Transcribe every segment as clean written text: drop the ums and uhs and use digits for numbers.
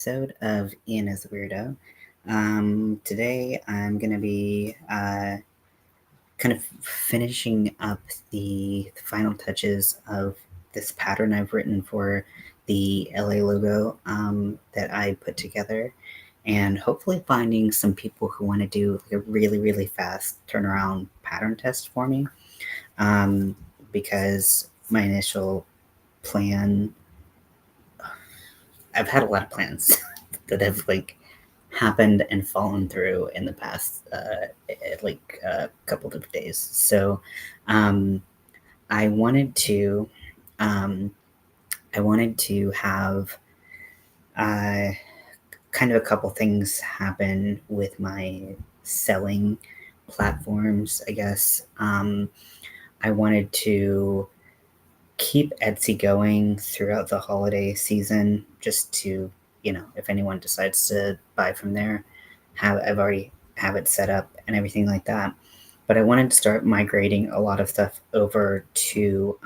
Episode of Ian is a Weirdo. Today I'm going to be kind of finishing up the final touches of this pattern I've written for the LA logo that I put together, and hopefully finding some people who want to do like a really, really fast turnaround pattern test for me. Because my initial plan, I've had a lot of plans that have happened and fallen through in the past couple of days. So um, I wanted to have uh, kind of a couple things happen with my selling platforms, I guess. I wanted to keep Etsy going throughout the holiday season, just to, if anyone decides to buy from there, I've already have it set up and everything like that. But I wanted to start migrating a lot of stuff over to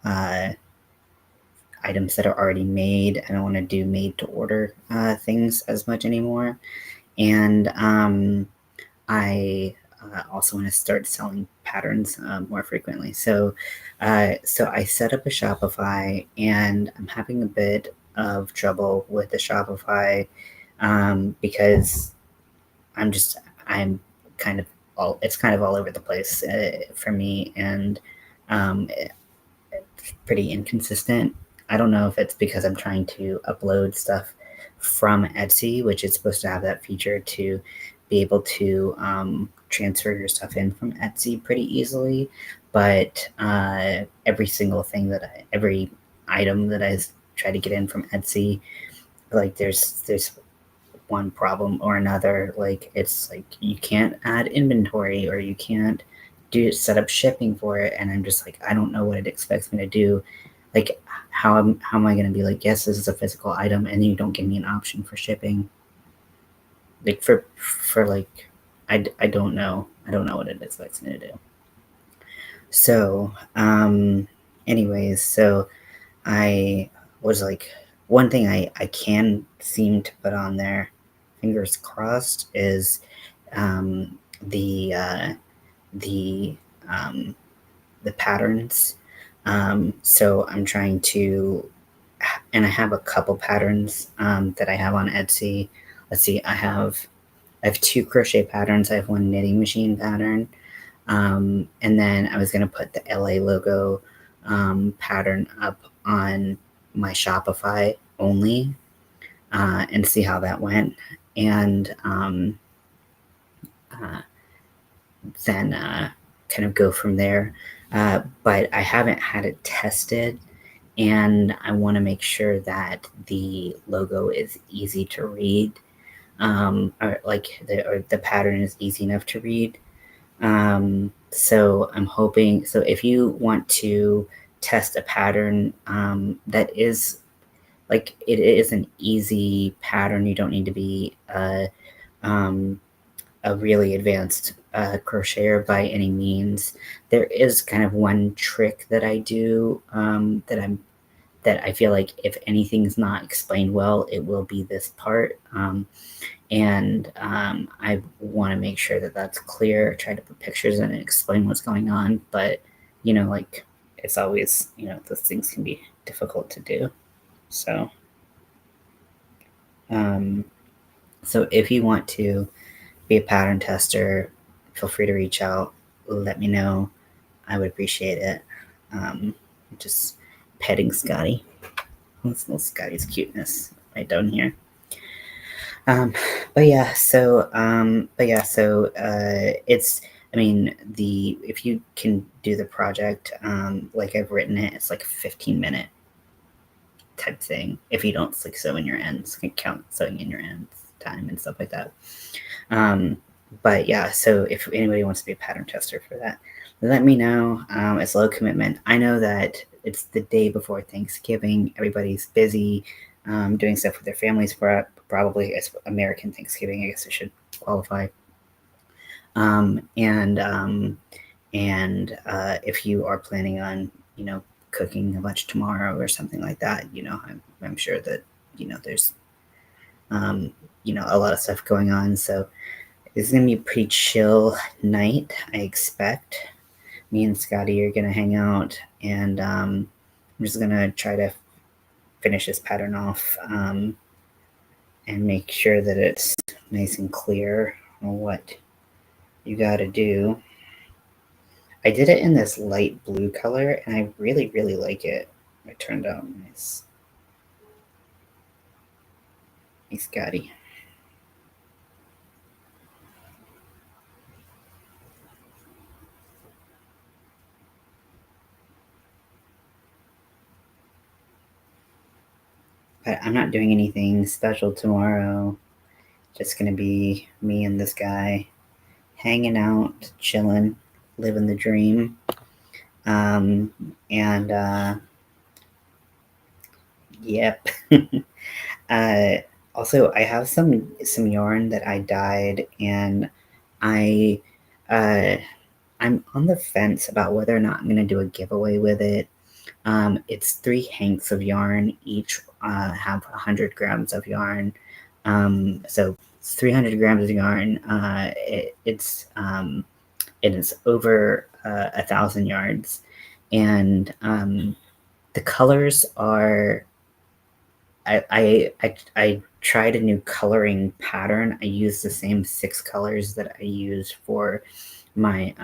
uh, items that are already made. I don't want to do made to order things as much anymore, and I also want to start selling patterns more frequently. So I set up a Shopify, and I'm having a bit of trouble with the Shopify because I'm kind of it's kind of all over the place for me, and it's pretty inconsistent. I don't know if it's because I'm trying to upload stuff from Etsy, which is supposed to have that feature to be able to transfer your stuff in from Etsy pretty easily. But every item that I try to get in from Etsy, there's one problem or another. Like, it's like you can't add inventory, or you can't set up shipping for it, and I'm just like, I don't know what it expects me to do. Like, how am I going to be like, yes, this is a physical item, and you don't give me an option for shipping? Like, for like, I don't know. I don't know what it expects me to do. So anyways, so I was like, one thing I can seem to put on there, fingers crossed, is the the the patterns. So I'm trying to, and I have a couple patterns that I have on Etsy. Let's see, I have two crochet patterns. I have one knitting machine pattern, and then I was gonna put the LA logo pattern up on my Shopify only, and see how that went, and then kind of go from there. But I haven't had it tested, and I want to make sure that the logo is easy to read, or the pattern is easy enough to read. So I'm hoping. So if you want to test a pattern that is like, it is an easy pattern, you don't need to be a really advanced crocheter by any means. There is kind of one trick that I do that I feel like if anything's not explained well, it will be this part. And I want to make sure that that's clear. Try to put pictures in and explain what's going on, but like, it's always, those things can be difficult to do. So so if you want to be a pattern tester, feel free to reach out. Let me know. I would appreciate it. Just petting Scotty. Let's little Scotty's cuteness right down here. It's, I mean, if you can do the project like I've written it, it's like a 15-minute type thing. If you don't like sew in your ends, can count sewing in your ends time and stuff like that. But yeah, so if anybody wants to be a pattern tester for that, let me know. It's low commitment. I know that it's the day before Thanksgiving. Everybody's busy doing stuff with their families, probably. It's American Thanksgiving, I guess I should qualify. If you are planning on, cooking a bunch tomorrow or something like that, I'm sure that, there's, a lot of stuff going on. So it's going to be a pretty chill night, I expect. Me and Scotty are going to hang out, and I'm just going to try to finish this pattern off and make sure that it's nice and clear on what you got to do. I did it in this light blue color, and I really, really like it. It turned out nice. Hey, Scotty. But I'm not doing anything special tomorrow. Just gonna be me and this guy hanging out, chilling, living the dream. And yep. Also, I have some yarn that I dyed, and I I'm on the fence about whether or not I'm gonna do a giveaway with it. It's 3 hanks of yarn, each have 100 grams of yarn. So it's 300 grams of yarn. It is over 1,000 yards, and the colors are. I tried a new coloring pattern. I used the same 6 colors that I used for my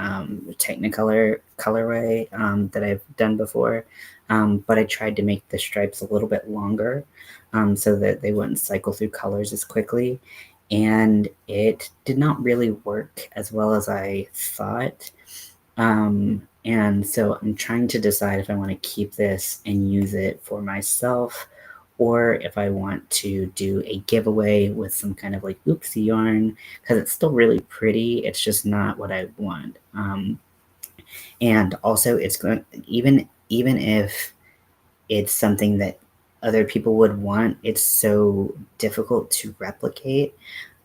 Technicolor colorway that I've done before, but I tried to make the stripes a little bit longer so that they wouldn't cycle through colors as quickly, and it did not really work as well as I thought. And so I'm trying to decide if I want to keep this and use it for myself, or if I want to do a giveaway with some kind of like oopsie yarn, because it's still really pretty. It's just not what I want. And also, it's going, even if it's something that other people would want, it's so difficult to replicate.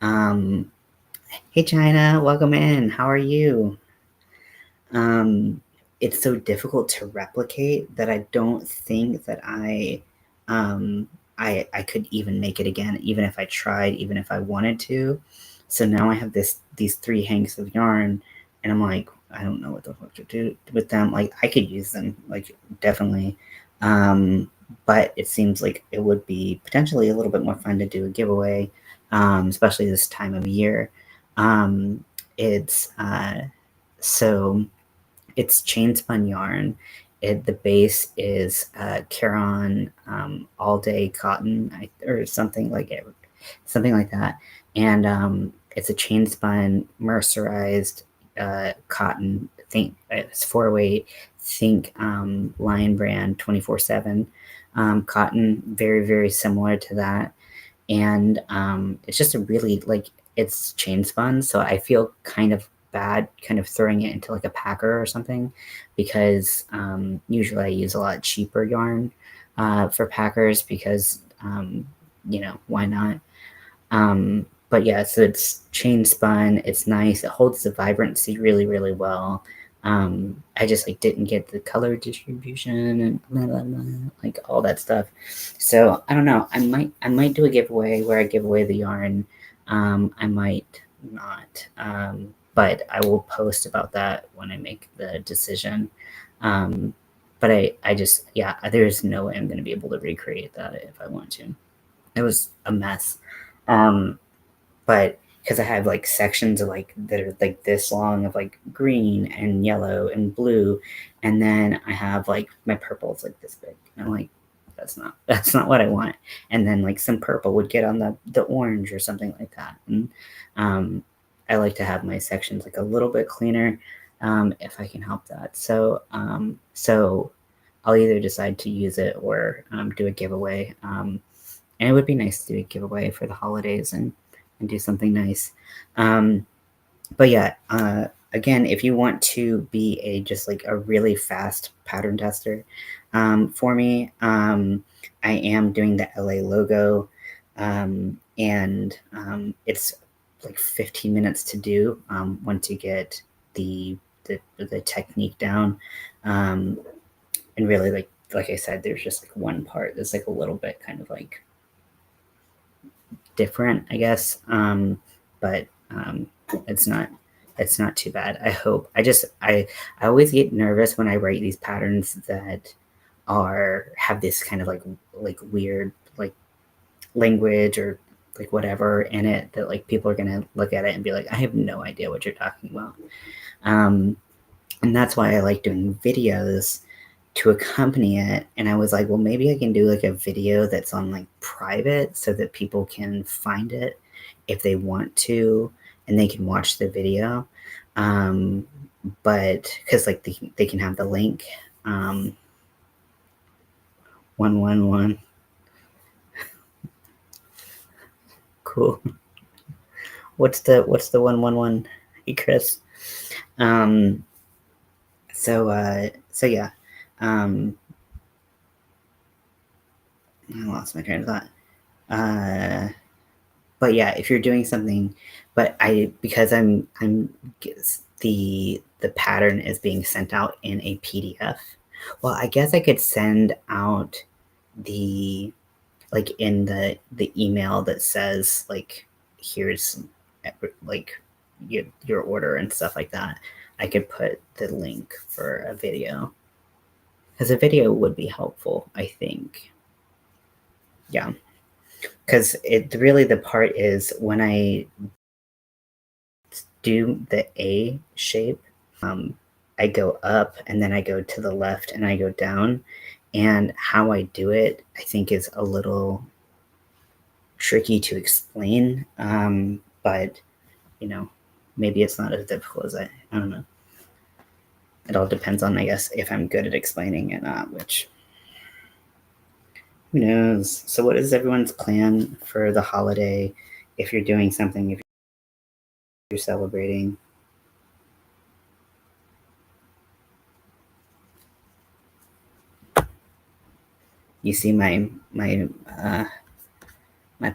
Hey China, welcome in. How are you? It's so difficult to replicate that I don't think that I could even make it again, even if I tried, even if I wanted to. So now I have these 3 hanks of yarn, and I'm like, I don't know what the fuck to do with them. Like, I could use them, like, definitely. But it seems like it would be potentially a little bit more fun to do a giveaway, especially this time of year. It's so it's chain spun yarn. The base is Caron all day cotton or something like it, something like that, and it's a chain spun mercerized cotton. Think it's 408. Think Lion Brand 24/7 cotton, very very similar to that, and it's just a really like it's chain spun, so I feel kind of bad kind of throwing it into like a packer or something, because usually I use a lot cheaper yarn for packers because why not. But yeah, so it's chain spun, it's nice, it holds the vibrancy really really well. I just like didn't get the color distribution and blah, blah, blah, like all that stuff. So I don't know. I might do a giveaway where I give away the yarn. I might not. But I will post about that when I make the decision. But I just, yeah, there's no way I'm going to be able to recreate that if I want to. It was a mess. But because I have like sections of like that are like this long of like green and yellow and blue, and then I have like my purple is like this big. And I'm like, that's not what I want. And then like some purple would get on the orange or something like that. And I like to have my sections like a little bit cleaner if I can help that. So I'll either decide to use it or do a giveaway. And it would be nice to do a giveaway for the holidays and do something nice. But yeah, again, if you want to be just like a really fast pattern tester for me, I am doing the LA logo, and it's like 15 minutes to do once you get the technique down, and really like like I said, there's just like one part that's like a little bit kind of like different, I guess. But it's not too bad. I hope. I always get nervous when I write these patterns that have this kind of like weird like language or like whatever in it that like people are gonna look at it and be like, I have no idea what you're talking about. And that's why I like doing videos to accompany it. And I was like, well, maybe I can do like a video that's on like private so that people can find it if they want to and they can watch the video. But because like they can have the link. 111. Cool. What's the 111? Hey, Chris. So yeah. I lost my train of thought. But yeah, if you're doing something, because the pattern is being sent out in a PDF. Well, I guess I could send out the like in the email that says like here's like your order and stuff like that. I could put the link for a video because a video would be helpful, I think. Yeah, because it really the part is when I do the A shape, I go up and then I go to the left and I go down. And how I do it, I think, is a little tricky to explain. But, maybe it's not as difficult as I don't know. It all depends on, I guess, if I'm good at explaining it or not, which who knows. So what is everyone's plan for the holiday? If you're doing something, if you're celebrating? You see my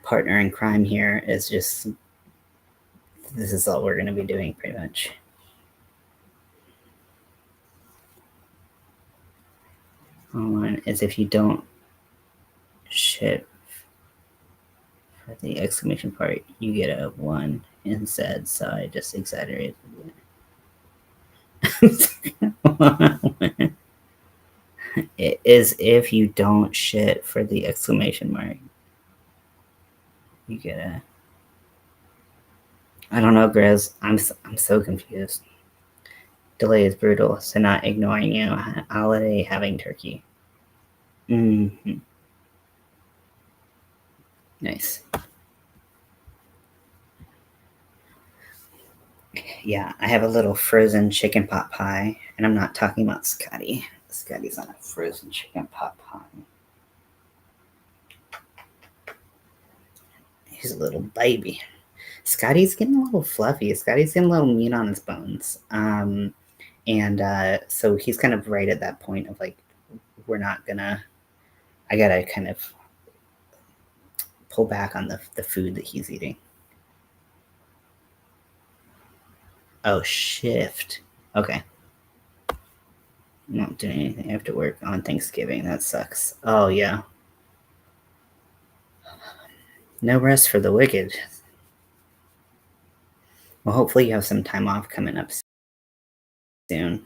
partner in crime here is just, this is all we're going to be doing pretty much. One is if you don't shit for the exclamation part, you get a 1 instead. So I just exaggerated it. It is if you don't shit for the exclamation mark, you get a. I don't know, Grizz. I'm so confused. Delay is brutal, so not ignoring you. Holiday having turkey. Mm-hmm. Nice. Yeah, I have a little frozen chicken pot pie, and I'm not talking about Scotty. Scotty's on a frozen chicken pot pie. He's a little baby. Scotty's getting a little fluffy. Scotty's getting a little meat on his bones. So he's kind of right at that point of like, I gotta kind of pull back on the food that he's eating. Oh, shift. Okay. I'm not doing anything. I have to work on Thanksgiving. That sucks. Oh, yeah. No rest for the wicked. Well, hopefully you have some time off coming up soon.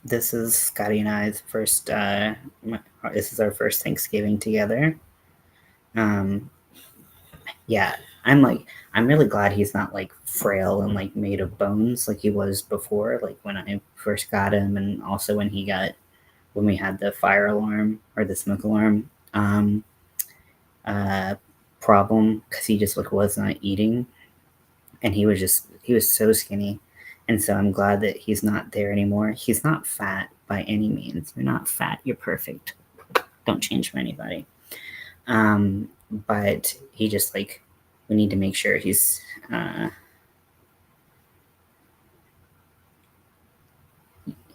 This is Scotty and I's first. This is our first Thanksgiving together. Yeah, I'm really glad he's not like frail and like made of bones like he was before. Like when I first got him, and also when we had the fire alarm or the smoke alarm problem, because he just like was not eating, and he was so skinny. And so I'm glad that he's not there anymore. He's not fat by any means. You're not fat. You're perfect. Don't change for anybody. But he just like, we need to make sure he's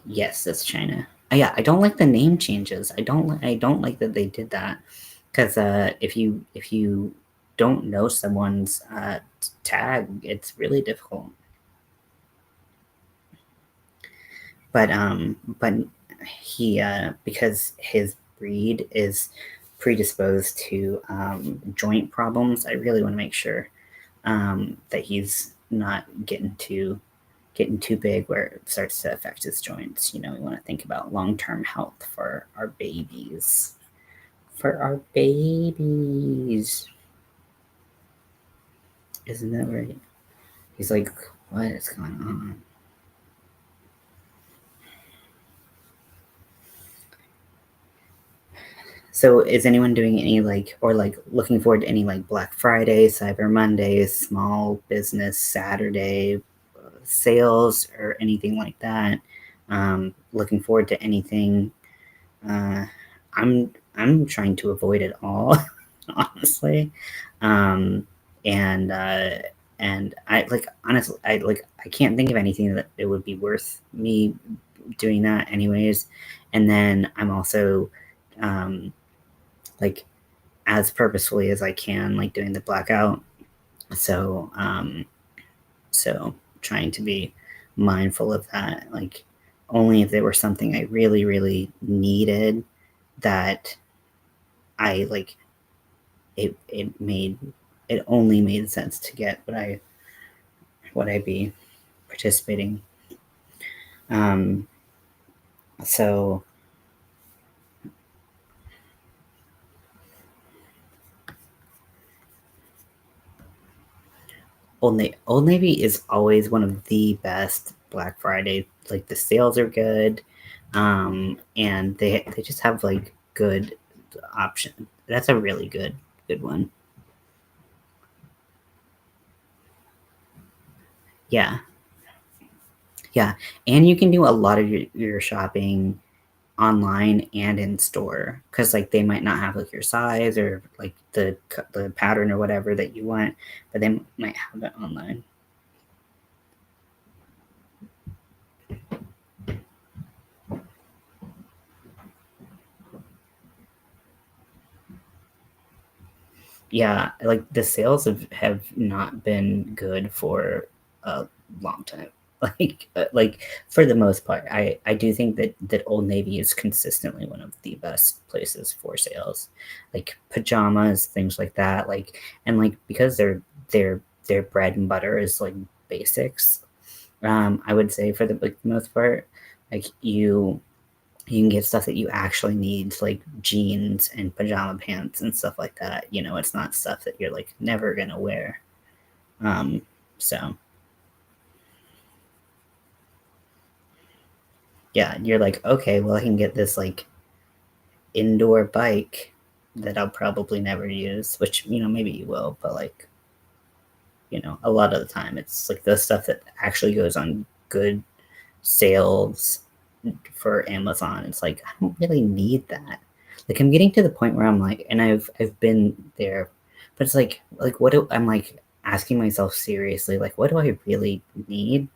yes, that's China. Yeah, I don't like the name changes. I don't like that they did that. because if you don't know someone's tag, it's really difficult. But he because his breed is predisposed to joint problems, I really want to make sure that he's not getting too big where it starts to affect his joints. We want to think about long-term health for our babies. For our babies. Isn't that right? He's like, what is going on? So is anyone doing any looking forward to any Black Friday, Cyber Monday, small business Saturday sales or anything like that? Looking forward to anything? I'm trying to avoid it all, honestly. Um, and I honestly I can't think of anything that it would be worth me doing that anyways. And then I'm also um, like as purposefully as I can, doing the blackout. So trying to be mindful of that. Only if there were something I really, really needed that I it only made sense to get would I be participating. Um, so Old Navy is always one of the best Black Friday. The sales are good, and they just have good option. That's a really good one. Yeah, yeah, and you can do a lot of your shopping online and in store because they might not have your size or the pattern or whatever that you want, but they might have it online. Yeah, the sales have not been good for a long time. For the most part, I do think that Old Navy is consistently one of the best places for sales, pajamas, things like that. And because their bread and butter is basics. I would say for the most part, you can get stuff that you actually need, like jeans and pajama pants and stuff like that. It's not stuff that you're never gonna wear. So yeah, you're okay, well, I can get this indoor bike that I'll probably never use, which maybe you will, but a lot of the time it's the stuff that actually goes on good sales for Amazon. It's I don't really need that. I'm getting to the point where I'm and I've been there, but it's what do I'm asking myself seriously, what do I really need?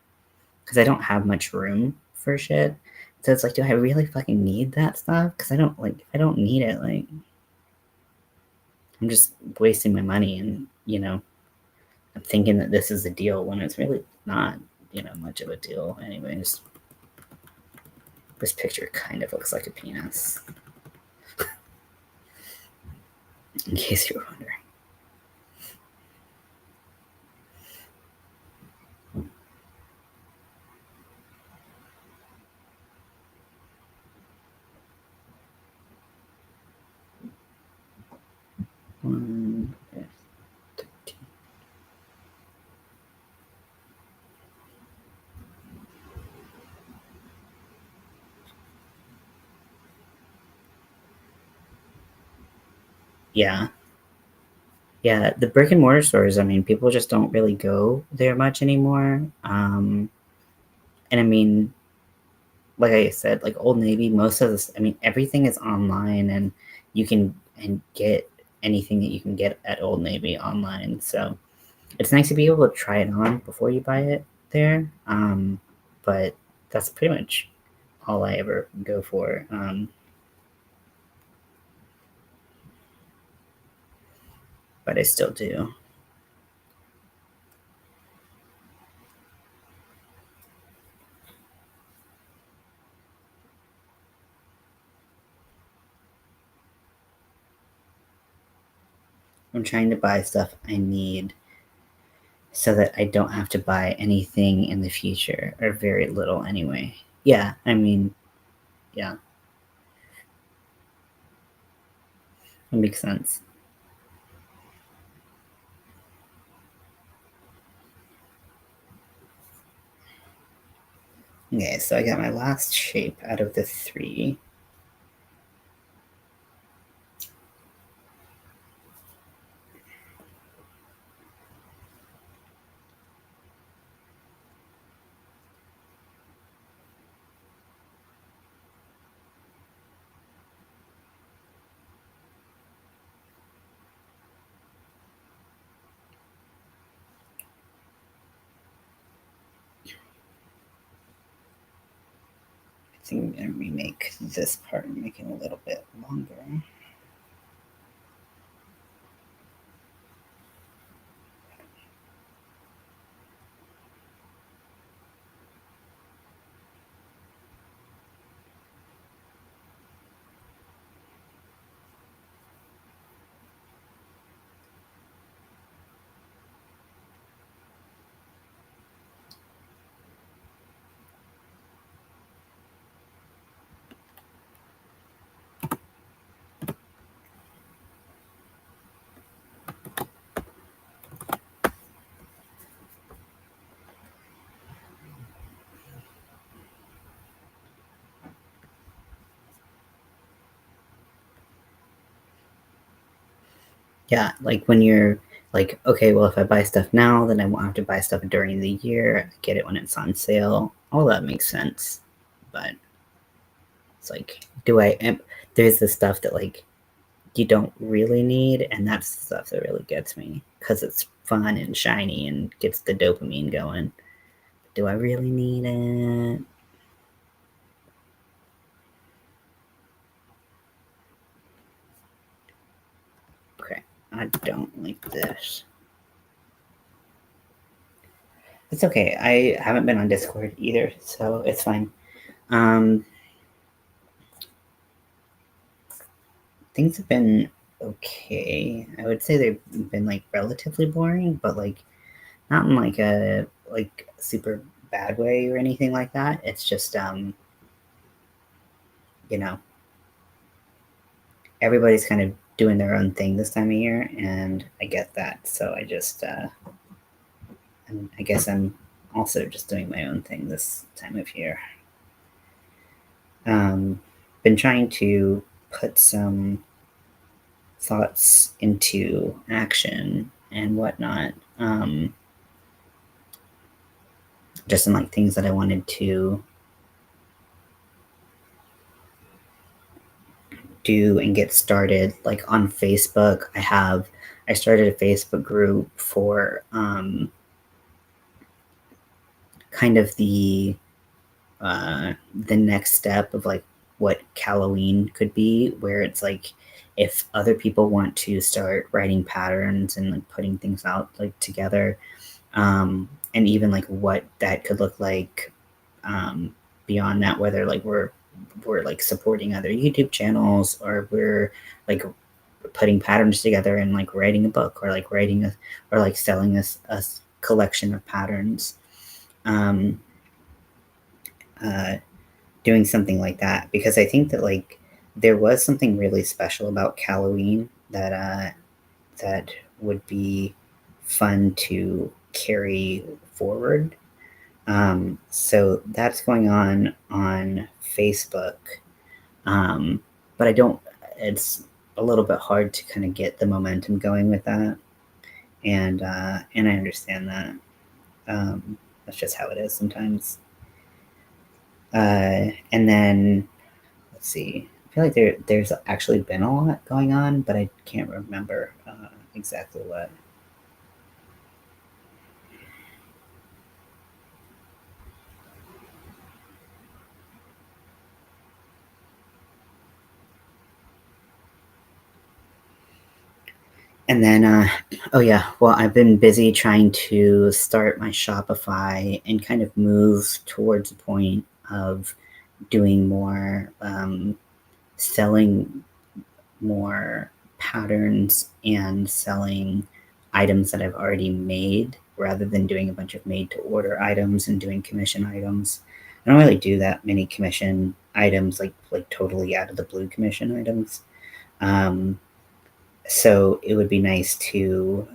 Because I don't have much room for shit. So it's do I really fucking need that stuff? Because I don't need it. I'm just wasting my money, and I'm thinking that this is a deal when it's really not, much of a deal, anyways. This picture kind of looks like a penis. In case you were wondering. One, 13. Yeah. Yeah, the brick and mortar stores, I mean, people just don't really go there much anymore. And I mean, like I said, Old Navy, most of this, I mean, everything is online, and you can get anything that you can get at Old Navy online. So it's nice to be able to try it on before you buy it there. But that's pretty much all I ever go for. but I still do. I'm trying to buy stuff I need so that I don't have to buy anything in the future, or very little anyway. Yeah, I mean, yeah, that makes sense. Okay, so I got my last shape out of the 3. I think I'm going to remake this part and make it a little bit longer. Yeah, like when you're like, okay, well, if I buy stuff now, then I won't have to buy stuff during the year. I get it when it's on sale. All that makes sense. But it's like, there's the stuff that like you don't really need, and that's the stuff that really gets me because it's fun and shiny and gets the dopamine going. Do I really need it? Okay, I don't like this. It's okay. I haven't been on Discord either, so it's fine. Things have been okay. I would say they've been like relatively boring, but like not in like a like super bad way or anything like that. It's just you know, everybody's kind of doing their own thing this time of year, and I get that. So I just I guess I'm also just doing my own thing this time of year. Been trying to put some thoughts into action and whatnot. Just in like things that I wanted to do and get started. Like on Facebook, I started a Facebook group for kind of the next step of like what Halloween could be, where it's like if other people want to start writing patterns and like putting things out like together, and even like what that could look like beyond that, whether like we're like supporting other YouTube channels or we're like putting patterns together and like writing a book or like writing a or like selling a collection of patterns. Um, uh, Doing something like that because I think that like there was something really special about Halloween that would be fun to carry forward. So that's going on Facebook, but I don't. It's a little bit hard to kind of get the momentum going with that, and I understand that. That's just how it is sometimes. And then let's see. I feel like there's actually been a lot going on, but I can't remember exactly what. And then, oh yeah, well, I've been busy trying to start my Shopify and kind of move towards a point of doing more, selling more patterns and selling items that I've already made rather than doing a bunch of made to order items and doing commission items. I don't really do that many commission items, like totally out of the blue commission items. So it would be nice to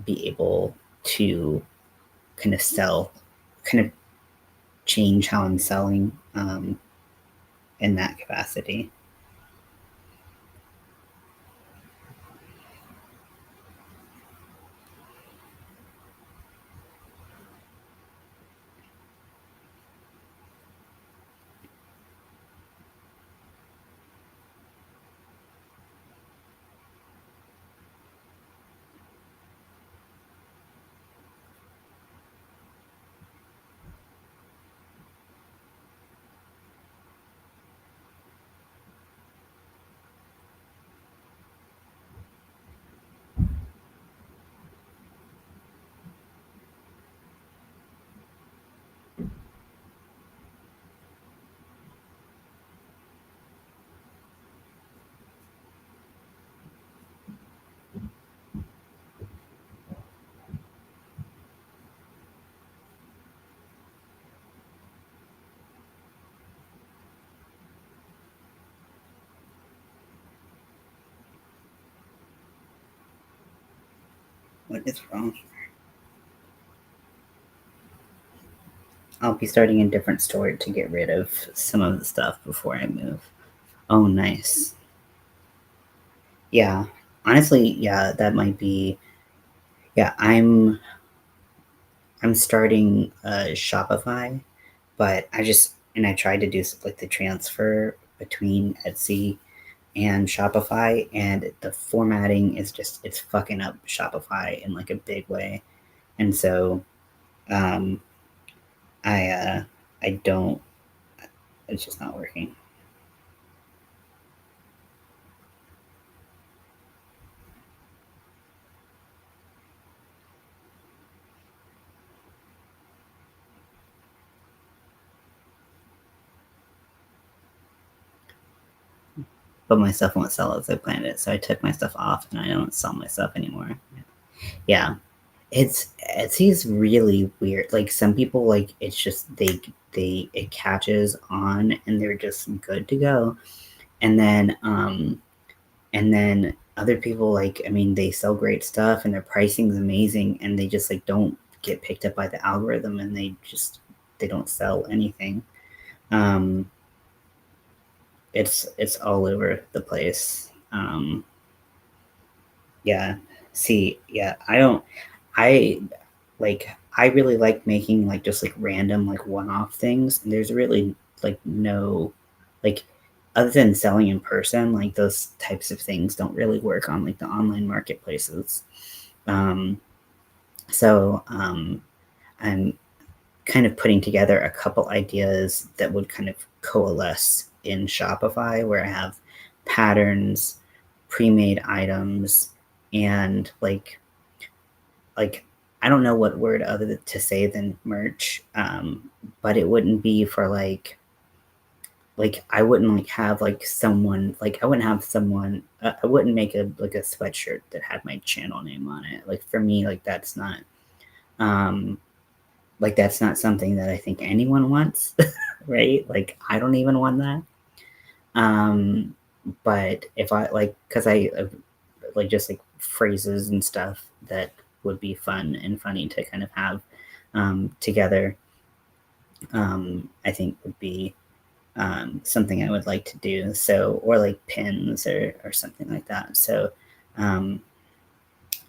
be able to kind of sell, kind of change how I'm selling in that capacity. What is wrong? I'll be starting a different store to get rid of some of the stuff before I move. Oh, nice. Yeah, honestly, yeah, that might be. Yeah, I'm starting Shopify, but I tried to do like the transfer between Etsy and Shopify, and the formatting is just it's fucking up Shopify in like a big way, and so um, I don't. It's just not working. But my stuff won't sell as I planned it, so I took my stuff off and I don't sell my stuff anymore. Yeah, Etsy's really weird. Like some people, like it's just it catches on and they're just good to go, and then other people, like, I mean, they sell great stuff and their pricing is amazing, and they just like don't get picked up by the algorithm, and they don't sell anything. Um, it's all over the place. Yeah. See, yeah, I I really like making like just like random like one-off things, and there's really like no like other than selling in person, like those types of things don't really work on like the online marketplaces. Um, so I'm kind of putting together a couple ideas that would kind of coalesce in Shopify, where I have patterns, pre-made items, and like I don't know what word other to say than merch, but it wouldn't be for like I wouldn't like have like someone like I wouldn't have someone I wouldn't make a like a sweatshirt that had my channel name on it. Like for me, um that's not something that I think anyone wants, right? Like I don't even want that. Um, but if I like, because I like just like phrases and stuff that would be fun and funny to kind of have together, I think would be something I would like to do. So, or like pins or something like that. So, um,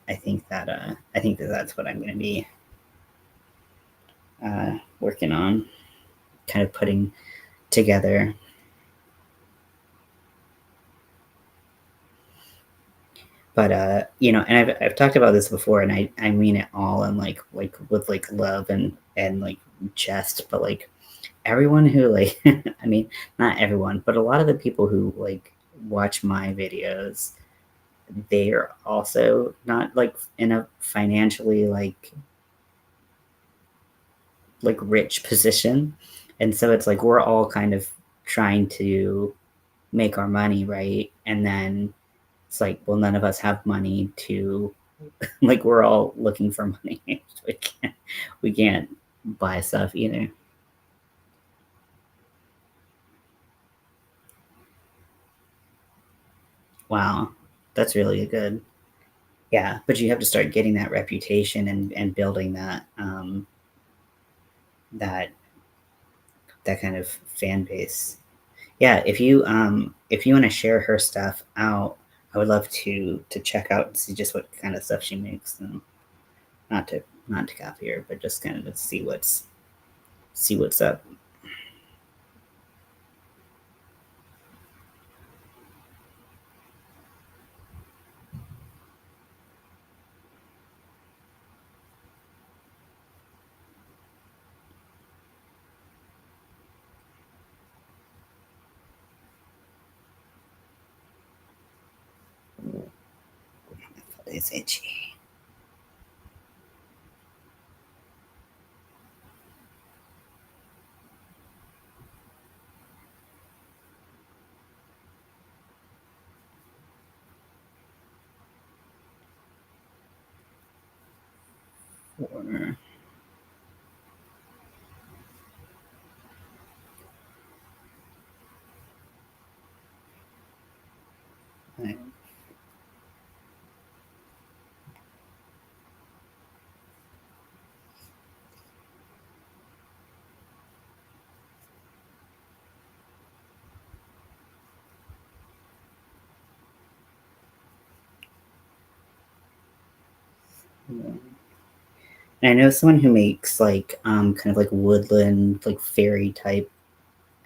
I think that that's what I'm going to be working on, kind of putting together. But and I've talked about this before, and I mean it all, and like with like love and like jest, but like everyone who like I mean, not everyone, but a lot of the people who like watch my videos, they are also not like in a financially like rich position. And so it's like we're all kind of trying to make our money, right? And then it's like, well, none of us have money to like we're all looking for money. So we can't buy stuff either. Wow. That's really good. Yeah, but you have to start getting that reputation and building that that kind of fan base. Yeah, if you want to share her stuff out, I would love to check out and see just what kind of stuff she makes. And not to copy her, but just kind of to see what's up. It's itchy. Or, I, I know someone who makes like kind of like woodland like fairy type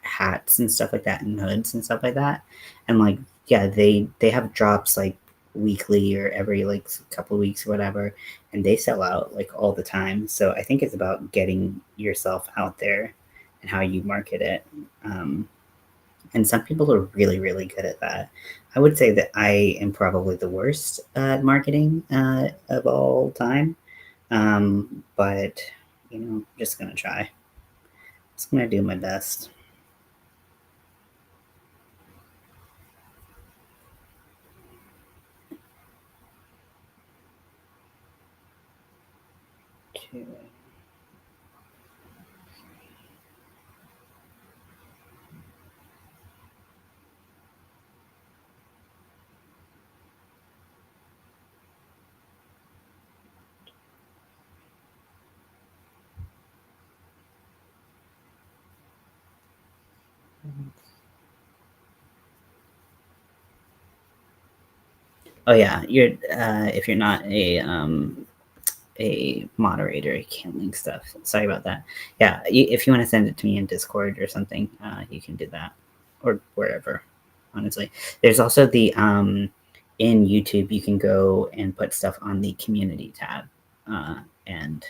hats and stuff like that and hoods and stuff like that. And like yeah, they have drops like weekly or every like couple of weeks or whatever, and they sell out like all the time. So I think it's about getting yourself out there and how you market it. Um, and some people are really really good at that. I would say that I am probably the worst at marketing of all time, but just gonna try. Just gonna do my best. To, oh yeah, you're if you're not a moderator, you can't link stuff. Sorry about that. Yeah, if you want to send it to me in Discord or something, you can do that, or wherever. Honestly, there's also the in YouTube you can go and put stuff on the community tab, and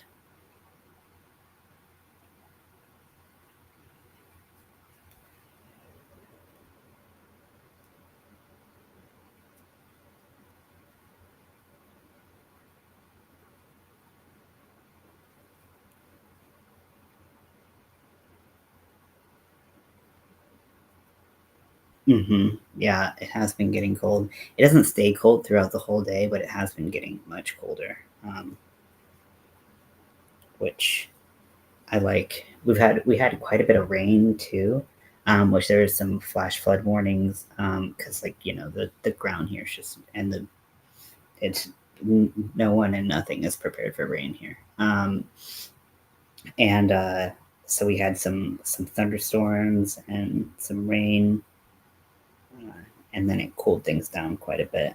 yeah, it has been getting cold. It doesn't stay cold throughout the whole day, but it has been getting much colder, which I like. We had quite a bit of rain too, which there was some flash flood warnings because like the ground here is just and the it's no one and nothing is prepared for rain here. And so we had some thunderstorms and some rain, uh, and then it cooled things down quite a bit.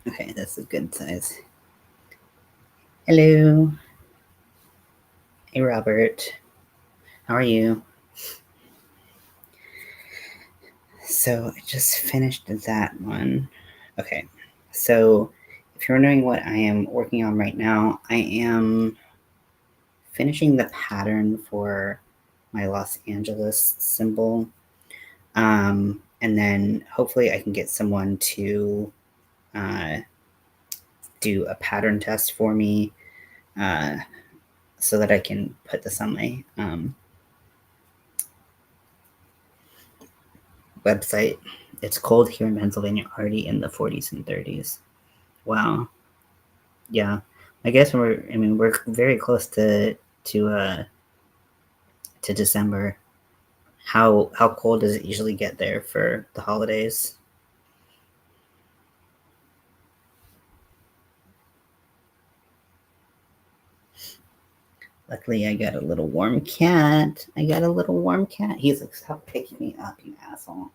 Okay, that's a good size. Hello. Hey, Robert. How are you? So I just finished that one. Okay. So if you're wondering what I am working on right now, I am finishing the pattern for my Los Angeles symbol. And then hopefully I can get someone to uh, do a pattern test for me uh, so that I can put this on my website. It's cold here in Pennsylvania, already in the 40s and 30s. Wow. Yeah. I guess we're very close to December. How cold does it usually get there for the holidays? Luckily, I got a little warm cat. I got a little warm cat. He's like, stop picking me up, you asshole.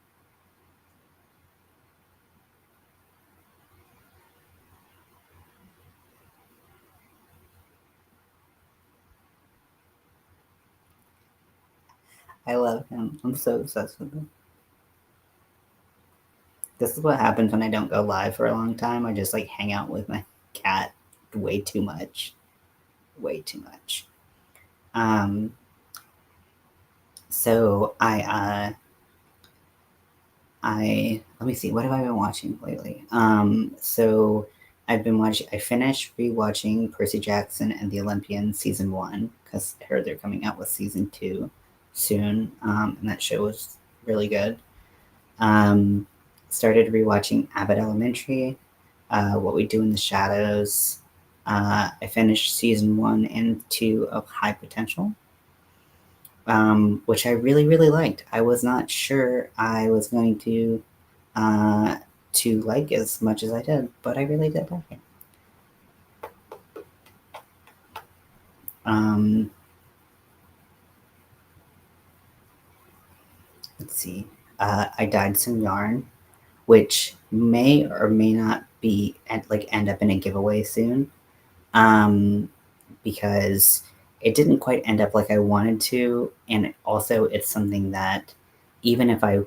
I love him. I'm so obsessed with him. This is what happens when I don't go live for a long time. I just like hang out with my cat way too much. Way too much. Um, so I let me see, what have I been watching lately? So I finished rewatching Percy Jackson and the Olympians season one because I heard they're coming out with season two soon, and that show was really good. Um, Started rewatching Abbott Elementary, What We Do in the Shadows. I finished season one and two of High Potential, which I really, really liked. I was not sure I was going uh, to like as much as I did, but I really did like it. Um, let's see. I Died Some Yarn, which may or may not be end up in a giveaway soon, um, because it didn't quite end up like I wanted to, and also it's something that even if I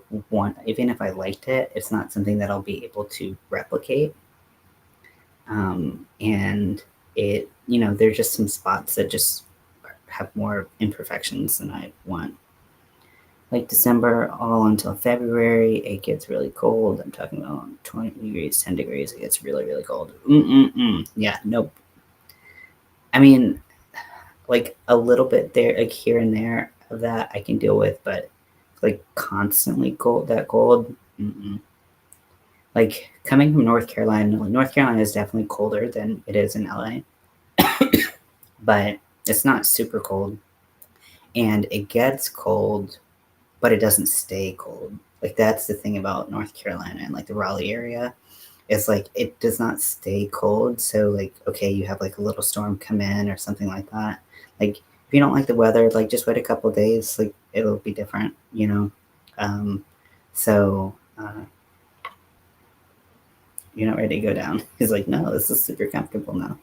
liked it, it's not something that I'll be able to replicate. And there's just some spots that just have more imperfections than I want. Like December all until February, it gets really cold. I'm talking about 20 degrees, 10 degrees. It gets really, really cold. Yeah, nope. I mean, like a little bit there, like here and there of that I can deal with, but like constantly cold. Mm-mm. Like coming from North Carolina, like North Carolina is definitely colder than it is in LA, but it's not super cold. And it gets cold, but it doesn't stay cold. Like that's the thing about North Carolina and like the Raleigh area. It's like it does not stay cold. So like okay, you have like a little storm come in or something like that. Like if you don't like the weather, like just wait a couple days. Like it'll be different, you know. Um, so you're not ready to go down. He's like, no, this is super comfortable now.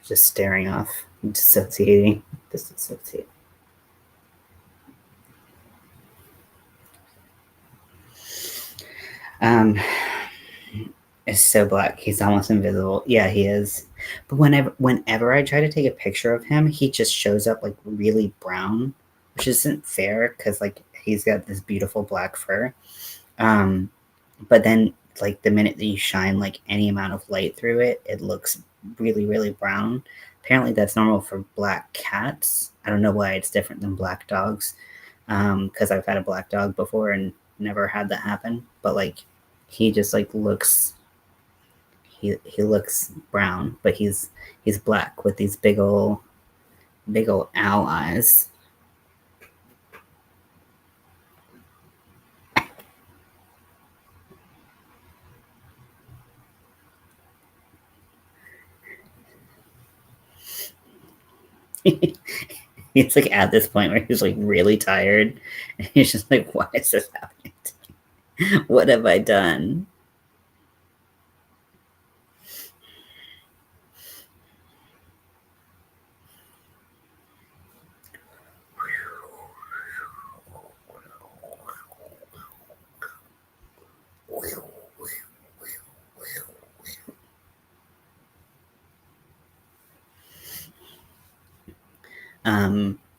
Just staring off, dissociating, disassociating. Um, is so black. He's almost invisible. Yeah, he is. But whenever I try to take a picture of him, he just shows up like really brown, which isn't fair because like he's got this beautiful black fur. Um, but then like the minute that you shine like any amount of light through it, it looks really, really brown. Apparently that's normal for black cats. I don't know why it's different than black dogs. Because I've had a black dog before and never had that happen. But like he just like he looks brown, but he's black with these big old owl eyes. He's like at this point where he's like really tired, and he's just like, "Why is this happening to me? What have I done?"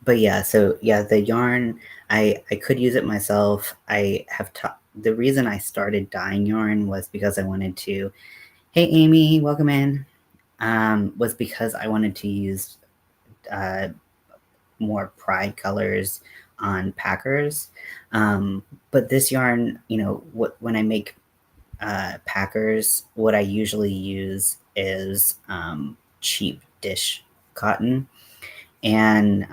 But yeah, so yeah, the yarn, I could use it myself. I have the reason I started dyeing yarn was because I wanted to. Hey, Amy, welcome in. Was because I wanted to use uh, more pride colors on packers. But this yarn, when I make packers, what I usually use is cheap dish cotton, and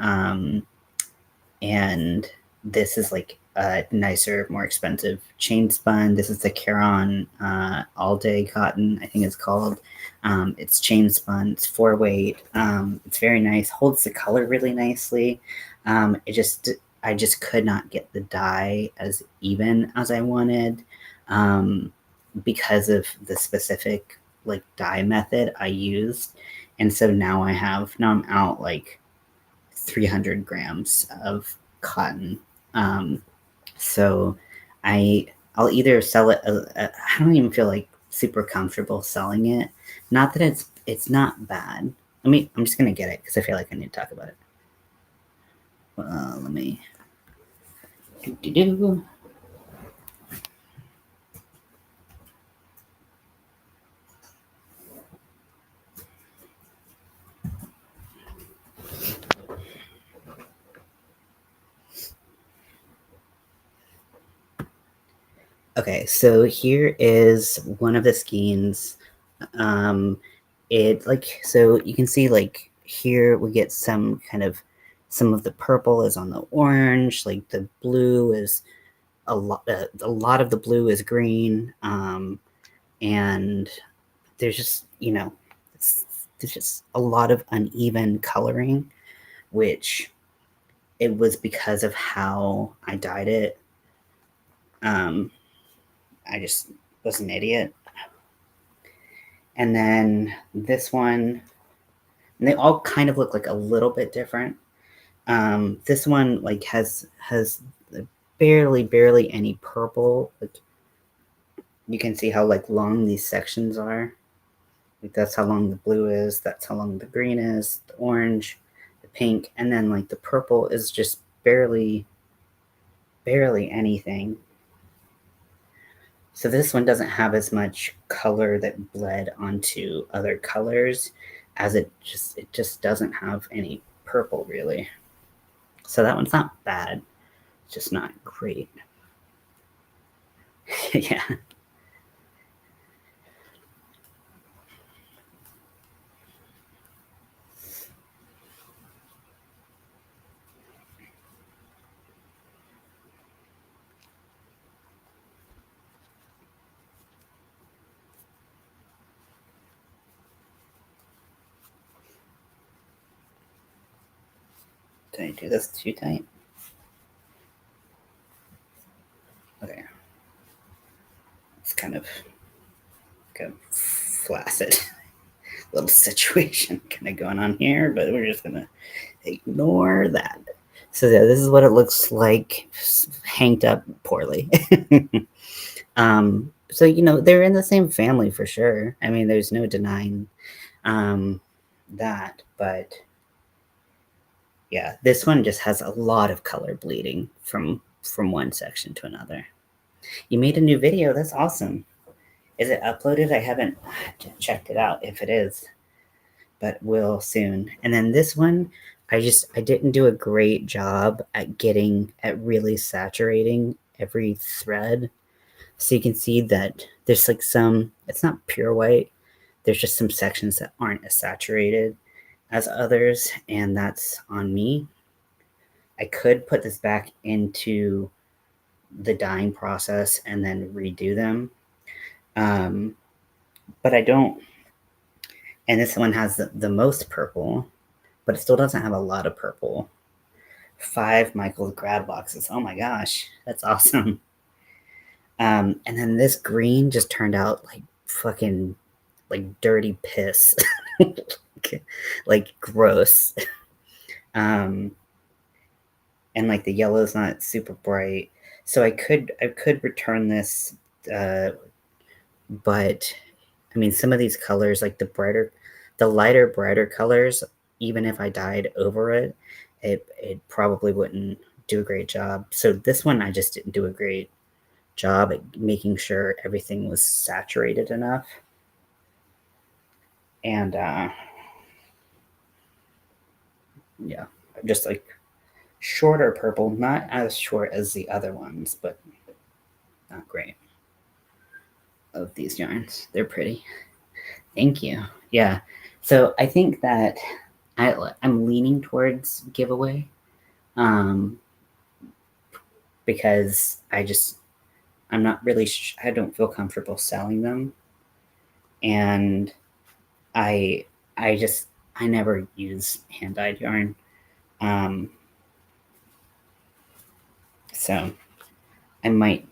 and this is like a nicer, more expensive chain spun. This is the Caron All Day Cotton, I think it's called. It's chain spun. It's 4 weight. It's very nice. Holds the color really nicely. I just could not get the dye as even as I wanted, because of the specific like dye method I used. And so now I'm out like 300 grams of cotton. Um, so I'll either sell it. I don't even feel like super comfortable selling it. Not that it's not bad. I'm just gonna get it because I feel like I need to talk about it. Let me. Do. Okay, so here is one of the skeins. So you can see like here we get some of the purple is on the orange, like the blue is a lot of the blue is green, and there's just there's just a lot of uneven coloring, which it was because of how I dyed it. I just was an idiot. And then this one, and they all kind of look like a little bit different. This one like has barely any purple. Like you can see how like long these sections are. Like that's how long the blue is. That's how long the green is. The orange, the pink, and then like the purple is just barely anything. So this one doesn't have as much color that bled onto other colors, as it just doesn't have any purple really. So that one's not bad, it's just not great. Yeah. Did I do this too tight? Okay. It's kind of flaccid little situation kind of going on here, but we're just gonna ignore that. So yeah, this is what it looks like hanged up poorly. So they're in the same family for sure. I mean, there's no denying that, but yeah, this one just has a lot of color bleeding from one section to another. You made a new video. That's awesome. Is it uploaded? I haven't checked it out if it is, but will soon. And then this one, I didn't do a great job at really saturating every thread. So you can see that there's like it's not pure white. There's just some sections that aren't as saturated as others, and that's on me. I could put this back into the dyeing process and then redo them. But I don't. And this one has the most purple, but it still doesn't have a lot of purple. 5 Michael's grab boxes. Oh my gosh, that's awesome. And then this green just turned out like fucking like dirty piss. Like gross. And like the yellow is not super bright. So I could return this, but I mean some of these colors, like the lighter, brighter colors, even if I dyed over it, it probably wouldn't do a great job. So this one I just didn't do a great job at making sure everything was saturated enough. And yeah, just like shorter purple, not as short as the other ones, but not great. Of these yarns, they're pretty. Thank you. Yeah, so I think that I'm leaning towards giveaway, because I'm not really I don't feel comfortable selling them, and I I never use hand dyed yarn. So I might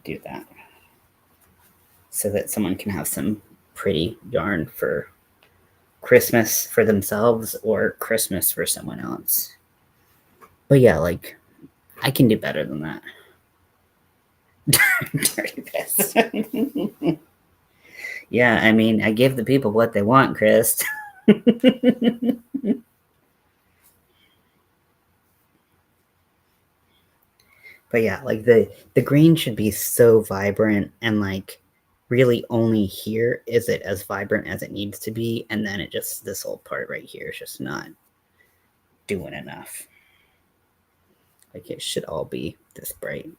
do that so that someone can have some pretty yarn for Christmas for themselves or Christmas for someone else. But yeah, like I can do better than that. Dirty piss. Yeah, I mean, I give the people what they want, Chris. But yeah, like the green should be so vibrant, and like really only here is it as vibrant as it needs to be, and then it just, this whole part right here is just not doing enough. Like it should all be this bright.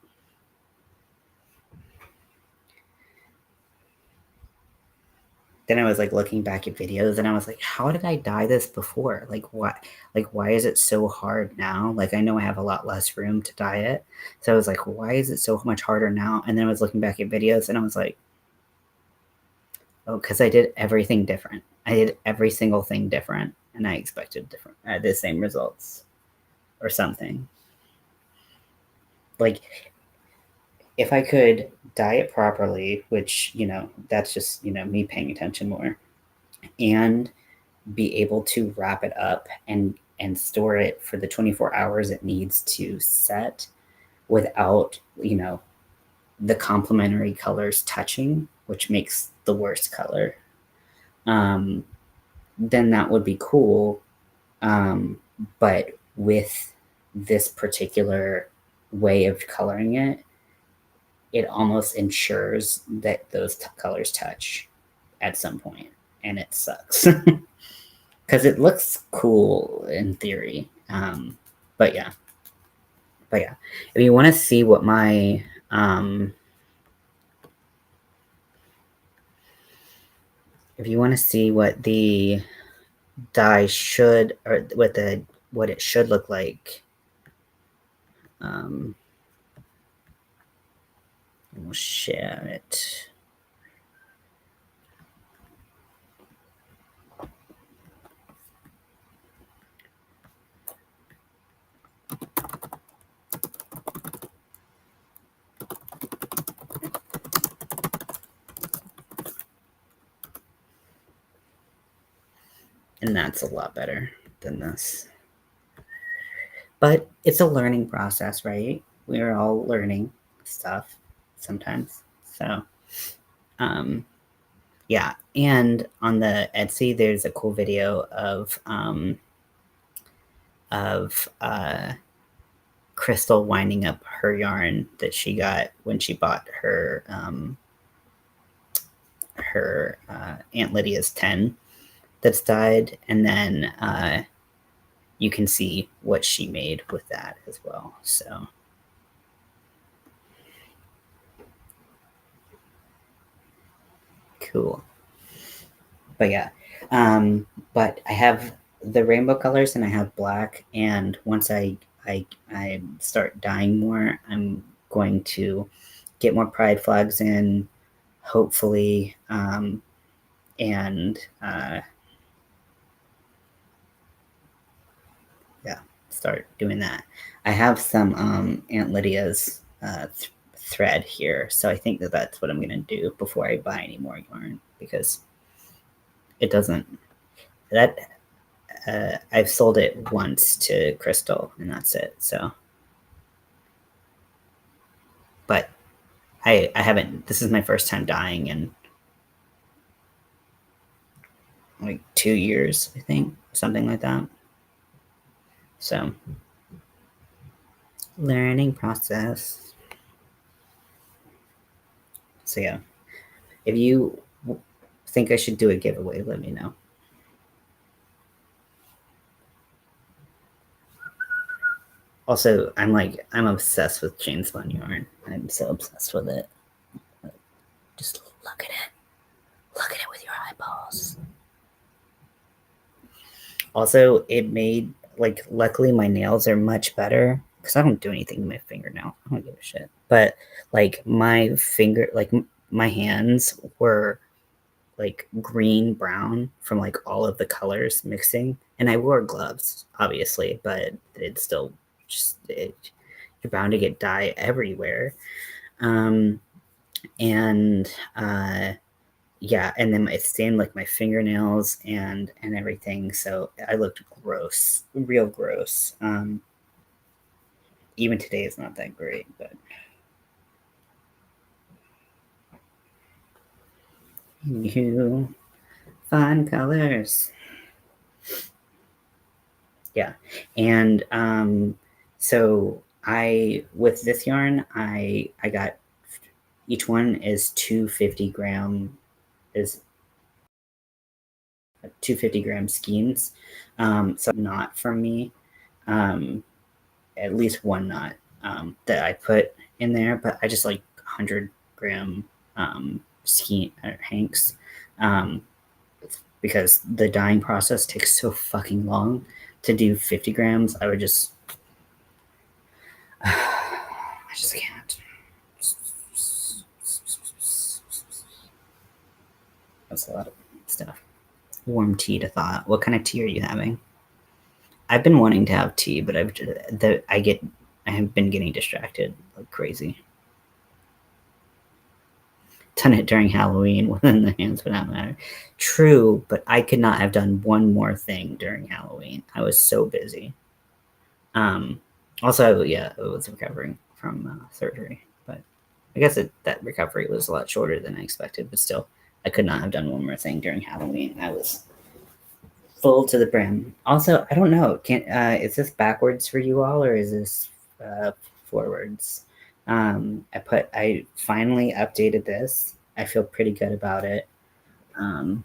Then I was like looking back at videos and I was like, how did I dye this before? Like what, like why is it so hard now? Like I know I have a lot less room to dye it. So I was like, why is it so much harder now? And then I was looking back at videos and I was like, oh, because I did everything different. I did every single thing different and I expected different, the same results or something. Like if I could dye it properly, which, you know, that's just, you know, me paying attention more, and be able to wrap it up and store it for the 24 hours it needs to set without, you know, the complementary colors touching, which makes the worst color, then that would be cool. But with this particular way of coloring it, it almost ensures that those colors touch at some point, and it sucks. Because it looks cool in theory. But yeah, if you want to see what my if you want to see what the dye should, or what it should look like, we'll share it. And that's a lot better than this. But it's a learning process, right? We're all learning stuff sometimes. So, yeah. And on the Etsy, there's a cool video of Crystal winding up her yarn that she got when she bought her Aunt Lydia's 10 that's dyed, and then you can see what she made with that as well. So cool. But yeah, but I have the rainbow colors and I have black, and once I start dyeing more, I'm going to get more pride flags in, hopefully, and yeah, start doing that. I have some Aunt Lydia's thread here, so I think that that's what I'm gonna do before I buy any more yarn, because it doesn't that I've sold it once to Crystal and that's it. So, but I haven't. This is my first time dyeing in like 2 years, I think, something like that. So, learning process. So yeah, if you think I should do a giveaway, let me know. Also, I'm obsessed with chain spun yarn. I'm so obsessed with it. Just look at it. Look at it with your eyeballs. Also, it made like, luckily my nails are much better because I don't do anything to my fingernail. I don't give a shit. But like my finger, like my hands were like green brown from like all of the colors mixing, and I wore gloves obviously, but it's still just you're bound to get dye everywhere. And yeah, and then it stained like my fingernails and everything, so I looked gross, real gross. Even today is not that great, but you fun colors. Yeah, and so I, with this yarn, I got, each one is 250-gram, is 250-gram skeins. So not from me, at least one knot that I put in there, but I just like 100-gram skein hanks, because the dyeing process takes so fucking long. To do 50 grams, I would just I just can't. That's a lot of stuff. Warm tea to thaw. What kind of tea are you having? I've been wanting to have tea, but I have been getting distracted like crazy. Done it during Halloween within the hands for that matter. True, but I could not have done one more thing during Halloween. I was so busy. Also, yeah, I was recovering from surgery, but I guess that recovery was a lot shorter than I expected. But still, I could not have done one more thing during Halloween. I was full to the brim. Also, I don't know. Is this backwards for you all, or is this forwards? I finally updated this. I feel pretty good about it. I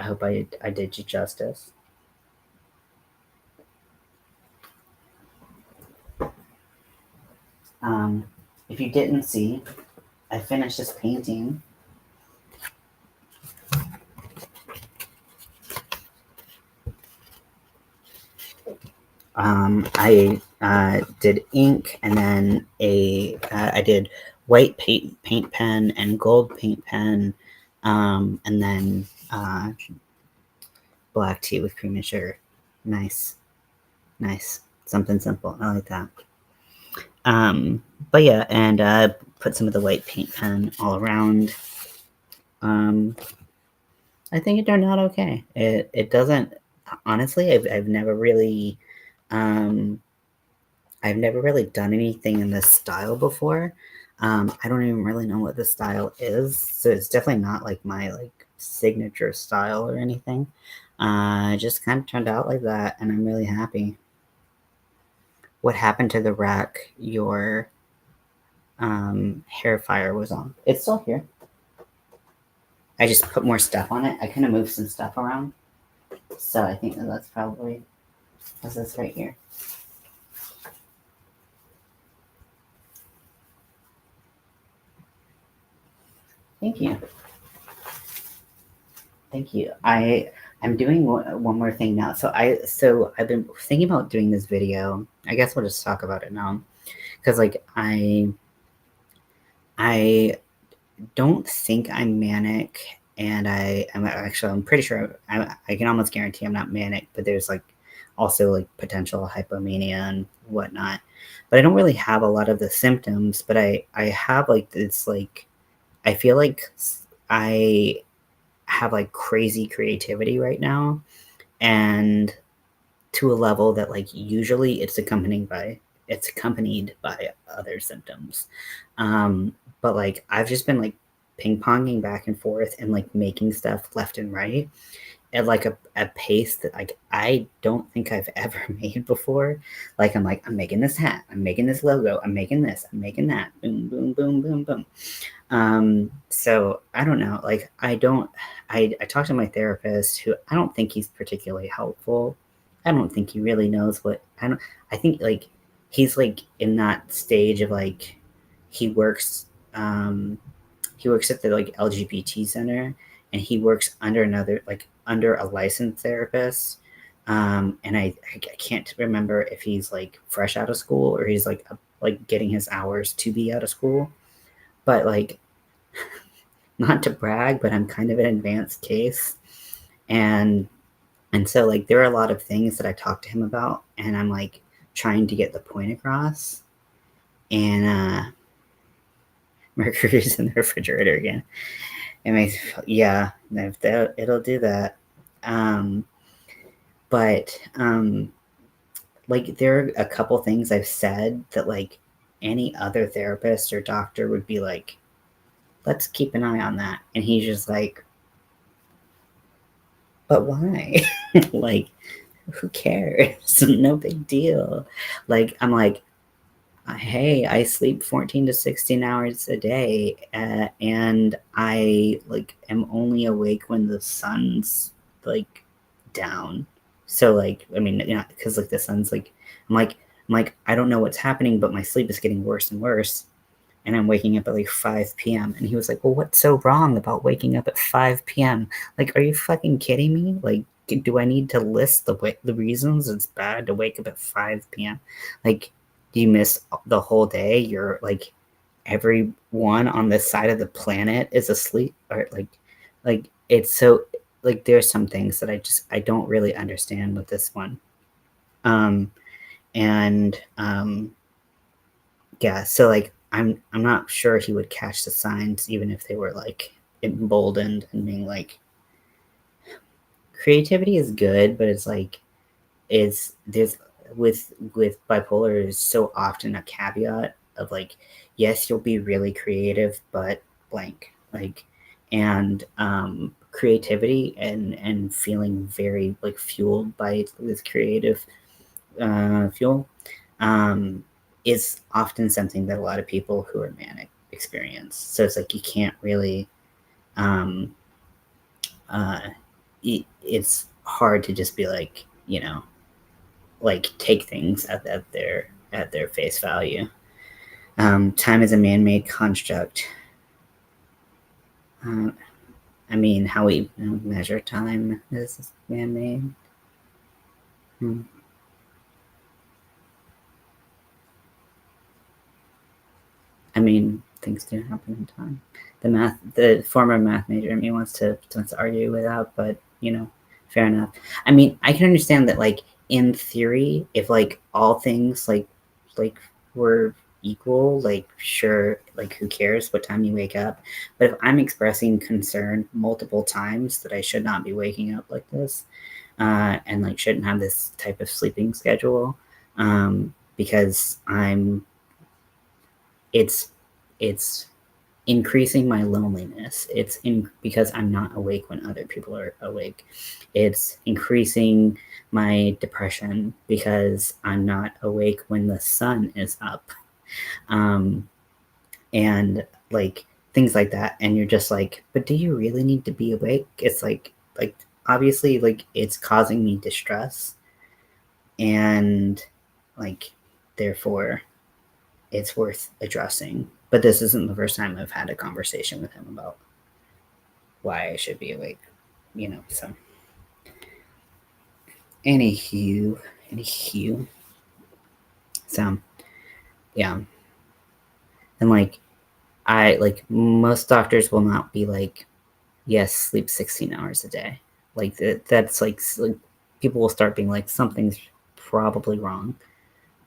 hope I did you justice. If you didn't see, I finished this painting. I did ink, and then I did white paint pen and gold paint pen, and then black tea with cream and sugar. Nice. Something simple. I like that. But yeah, and put some of the white paint pen all around. I think it turned out okay. It doesn't, honestly. I've never really done anything in this style before. I don't even really know what the style is, so it's definitely not like my signature style or anything. It just kind of turned out like that, and I'm really happy. What happened to the rack your hair fire was on? It's still here. I just put more stuff on it. I kind of moved some stuff around, so I think that's probably, what's this right here? Thank you. I'm doing one more thing now. So I've been thinking about doing this video. I guess we'll just talk about it now, because I don't think I'm manic, and I'm pretty sure I can almost guarantee I'm not manic. But there's like also like potential hypomania and whatnot. But I don't really have a lot of the symptoms, but I have like this like I feel like I have like crazy creativity right now, and to a level that like usually it's accompanied by other symptoms. But like I've just been like ping ponging back and forth and like making stuff left and right at like a pace that like I don't think I've ever made before. Like I'm making this hat, I'm making this logo, I'm making this, I'm making that, boom, boom, boom, boom, boom. So I don't know. Like I talked to my therapist who I don't think he's particularly helpful. I don't think he really knows what I think like he's like in that stage of like he works um he works at the like LGBT center, and he works under another like under a licensed therapist. And I can't remember if he's like fresh out of school or he's like getting his hours to be out of school. But like not to brag, but I'm kind of an advanced case. And so like there are a lot of things that I talk to him about and I'm like trying to get the point across. And Mercury's in the refrigerator again. It makes yeah, it'll do that. Um but like there are a couple things I've said that like any other therapist or doctor would be like, let's keep an eye on that. And he's just like, but why? Like, who cares? No big deal. Like, I'm like, hey, I sleep 14 to 16 hours a day, and I like am only awake when the sun's like down. So like, I mean, you know, because like the sun's like, I'm like, I don't know what's happening, but my sleep is getting worse and worse, and I'm waking up at like 5 p.m. And he was like, well, what's so wrong about waking up at 5 p.m.? Like, are you fucking kidding me? Like, do I need to list the reasons it's bad to wake up at 5 p.m.? Like, do you miss the whole day? You're like, everyone on this side of the planet is asleep, or like it's so like there's some things that I don't really understand with this one. Um, and yeah, so like I'm not sure he would catch the signs even if they were like emboldened and being like creativity is good, but it's like is there's with bipolar is so often a caveat of like, yes, you'll be really creative, but blank. Like and creativity and feeling very like fueled by this creative fuel um, is often something that a lot of people who are manic experience. So it's like you can't really, um, uh, it's hard to just be like, you know, like take things at their face value. Time is a man-made construct. Uh, I mean, how we measure time is man-made. Hmm. I mean, things do happen in time. The former math major in me wants to argue with that, but you know, fair enough. I mean, I can understand that, like in theory, if like all things like were equal, like sure, like who cares what time you wake up? But if I'm expressing concern multiple times that I should not be waking up like this, and like shouldn't have this type of sleeping schedule, because it's it's increasing my loneliness. It's in because I'm not awake when other people are awake. It's increasing my depression because I'm not awake when the sun is up. Um, and like things like that. And you're just like, but do you really need to be awake? It's like obviously like it's causing me distress, and like therefore it's worth addressing. But this isn't the first time I've had a conversation with him about why I should be awake, you know. So, anywho, anywho, so yeah, and like I like most doctors will not be like, yes, sleep 16 hours a day. Like that's like people will start being like, something's probably wrong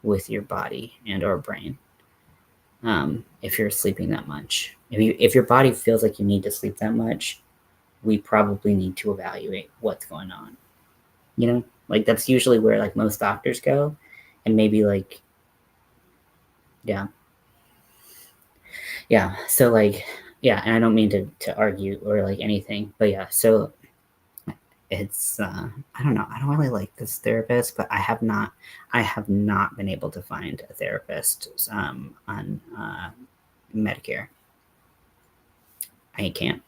with your body and or brain. If you're sleeping that much, if your body feels like you need to sleep that much, we probably need to evaluate what's going on. You know, like that's usually where like most doctors go, and maybe like, yeah, yeah. So like, yeah, and I don't mean to argue or like anything, but yeah. So it's I don't know. I don't really like this therapist, but I have not been able to find a therapist on Medicare. I can't.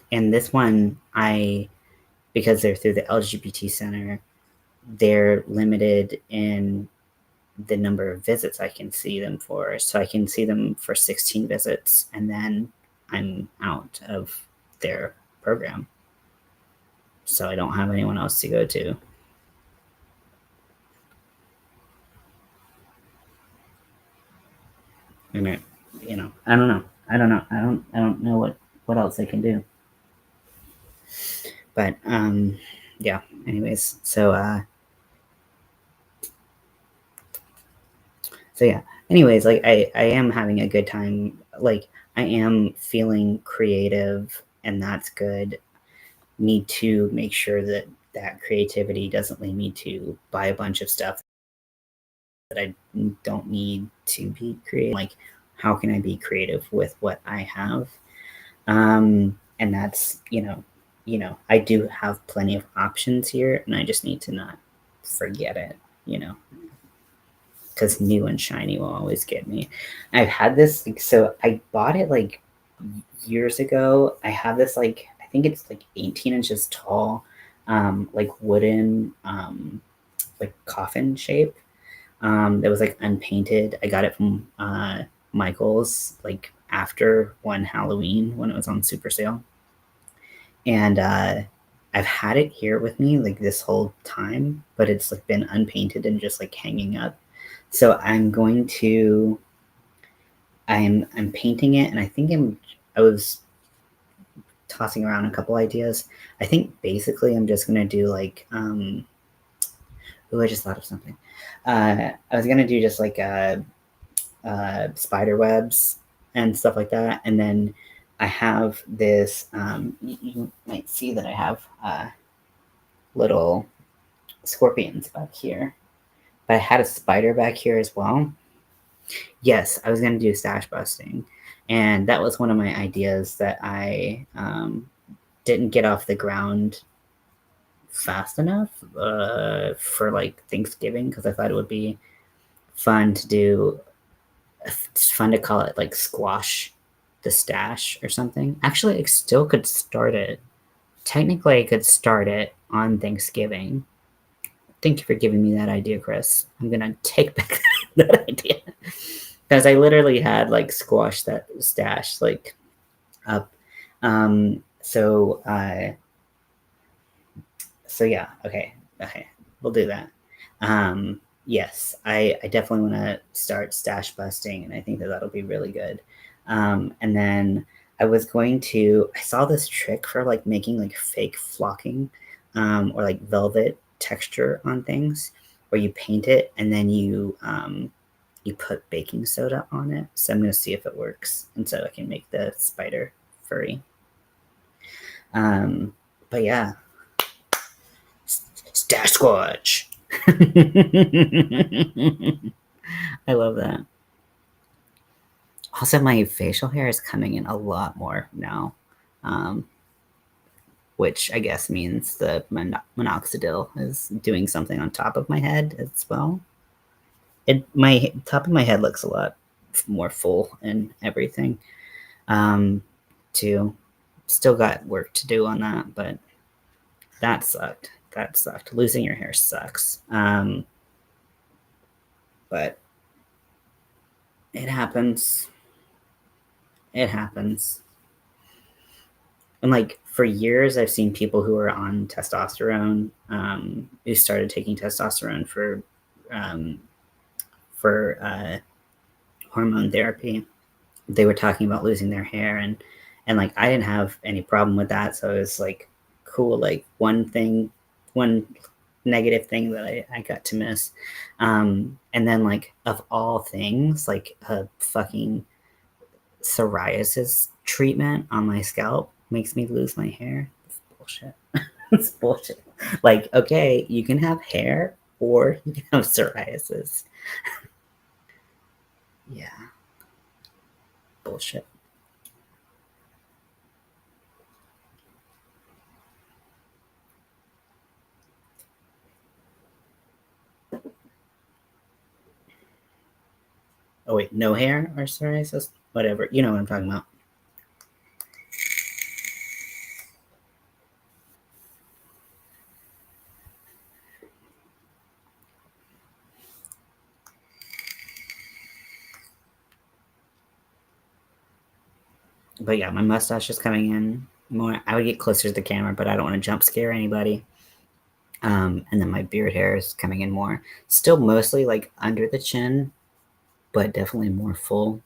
And this one, because they're through the LGBT center, they're limited in the number of visits I can see them for. So I can see them for 16 visits, and then I'm out of their program. So I don't have anyone else to go to. I mean, I don't know. I don't know what else I can do. But yeah. Anyways, so yeah. Anyways, like I am having a good time. Like I am feeling creative, and that's good. Need to make sure that that creativity doesn't lead me to buy a bunch of stuff that I don't need to be creative. Like, how can I be creative with what I have? And that's, I do have plenty of options here, and I just need to not forget it, because new and shiny will always get me. I've had this, like, so I bought it like years ago. I have this, like, I think it's like 18 inches tall, like wooden, like coffin shape, that was like unpainted. I got it from Michael's, like after one Halloween when it was on super sale. And I've had it here with me like this whole time, but it's like been unpainted and just like hanging up. So I'm painting it, and I think I was tossing around a couple ideas. I think basically I'm just gonna do like I just thought of something. I was gonna do just like spider webs and stuff like that, and then I have this. You might see that I have little scorpions back here, but I had a spider back here as well. Yes, I was gonna do stash busting, and that was one of my ideas that I didn't get off the ground fast enough for like Thanksgiving, because I thought it would be fun to do. It's fun to call it like squash the stash or something. Actually, I still could start it. Technically, I could start it on Thanksgiving. Thank you for giving me that idea, Chris. I'm gonna take back that idea, because I literally had like squash that stash like up. So yeah, okay, we'll do that. Yes, I definitely want to start stash busting, and I think that that'll be really good. And then I saw this trick for like making like fake flocking, or like velvet texture on things, where you paint it and then you put baking soda on it. So I'm gonna see if it works, and so I can make the spider furry. But yeah, Stash Squatch. I love that. Also, my facial hair is coming in a lot more now, um, which I guess means the minoxidil is doing something on top of my head as well. My top of my head looks a lot more full and everything. Too, still got work to do on that, but that sucked. That sucked. Losing your hair sucks. But it happens. It happens. And like for years, I've seen people who are on testosterone, who started taking testosterone um, for hormone therapy. They were talking about losing their hair, and and like I didn't have any problem with that, so it was like cool. Like one negative thing that I got to miss. And then like of all things, like a fucking psoriasis treatment on my scalp makes me lose my hair. It's bullshit. It's bullshit. Like, okay, you can have hair or you can have psoriasis. Yeah. Bullshit. Oh wait, no hair or psoriasis? Whatever. You know what I'm talking about. But yeah, my mustache is coming in more. I would get closer to the camera, but I don't want to jump scare anybody. And then my beard hair is coming in more. Still mostly like under the chin, but definitely more full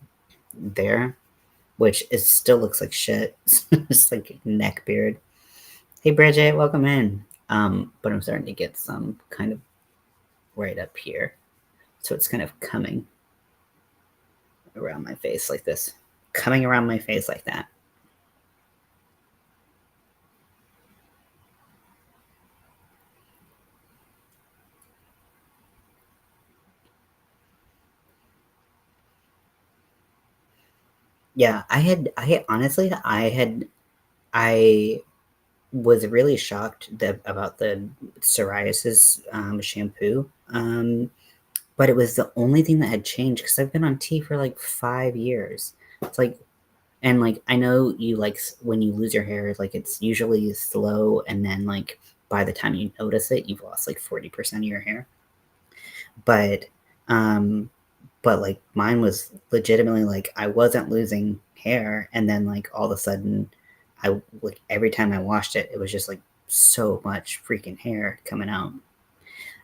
there, which it still looks like shit. It's like neck beard. Hey Bridget, welcome in. But I'm starting to get some kind of right up here. So it's kind of coming around my face like this. Coming around my face like that. Yeah, I honestly, I was really shocked about the psoriasis shampoo. But it was the only thing that had changed because I've been on tea for like 5 years. It's like, and like, I know you like when you lose your hair, like it's usually slow. And then like by the time you notice it, you've lost like 40% of your hair. But, um, but like mine was legitimately like I wasn't losing hair. And then like all of a sudden, I like every time I washed it, it was just like so much freaking hair coming out.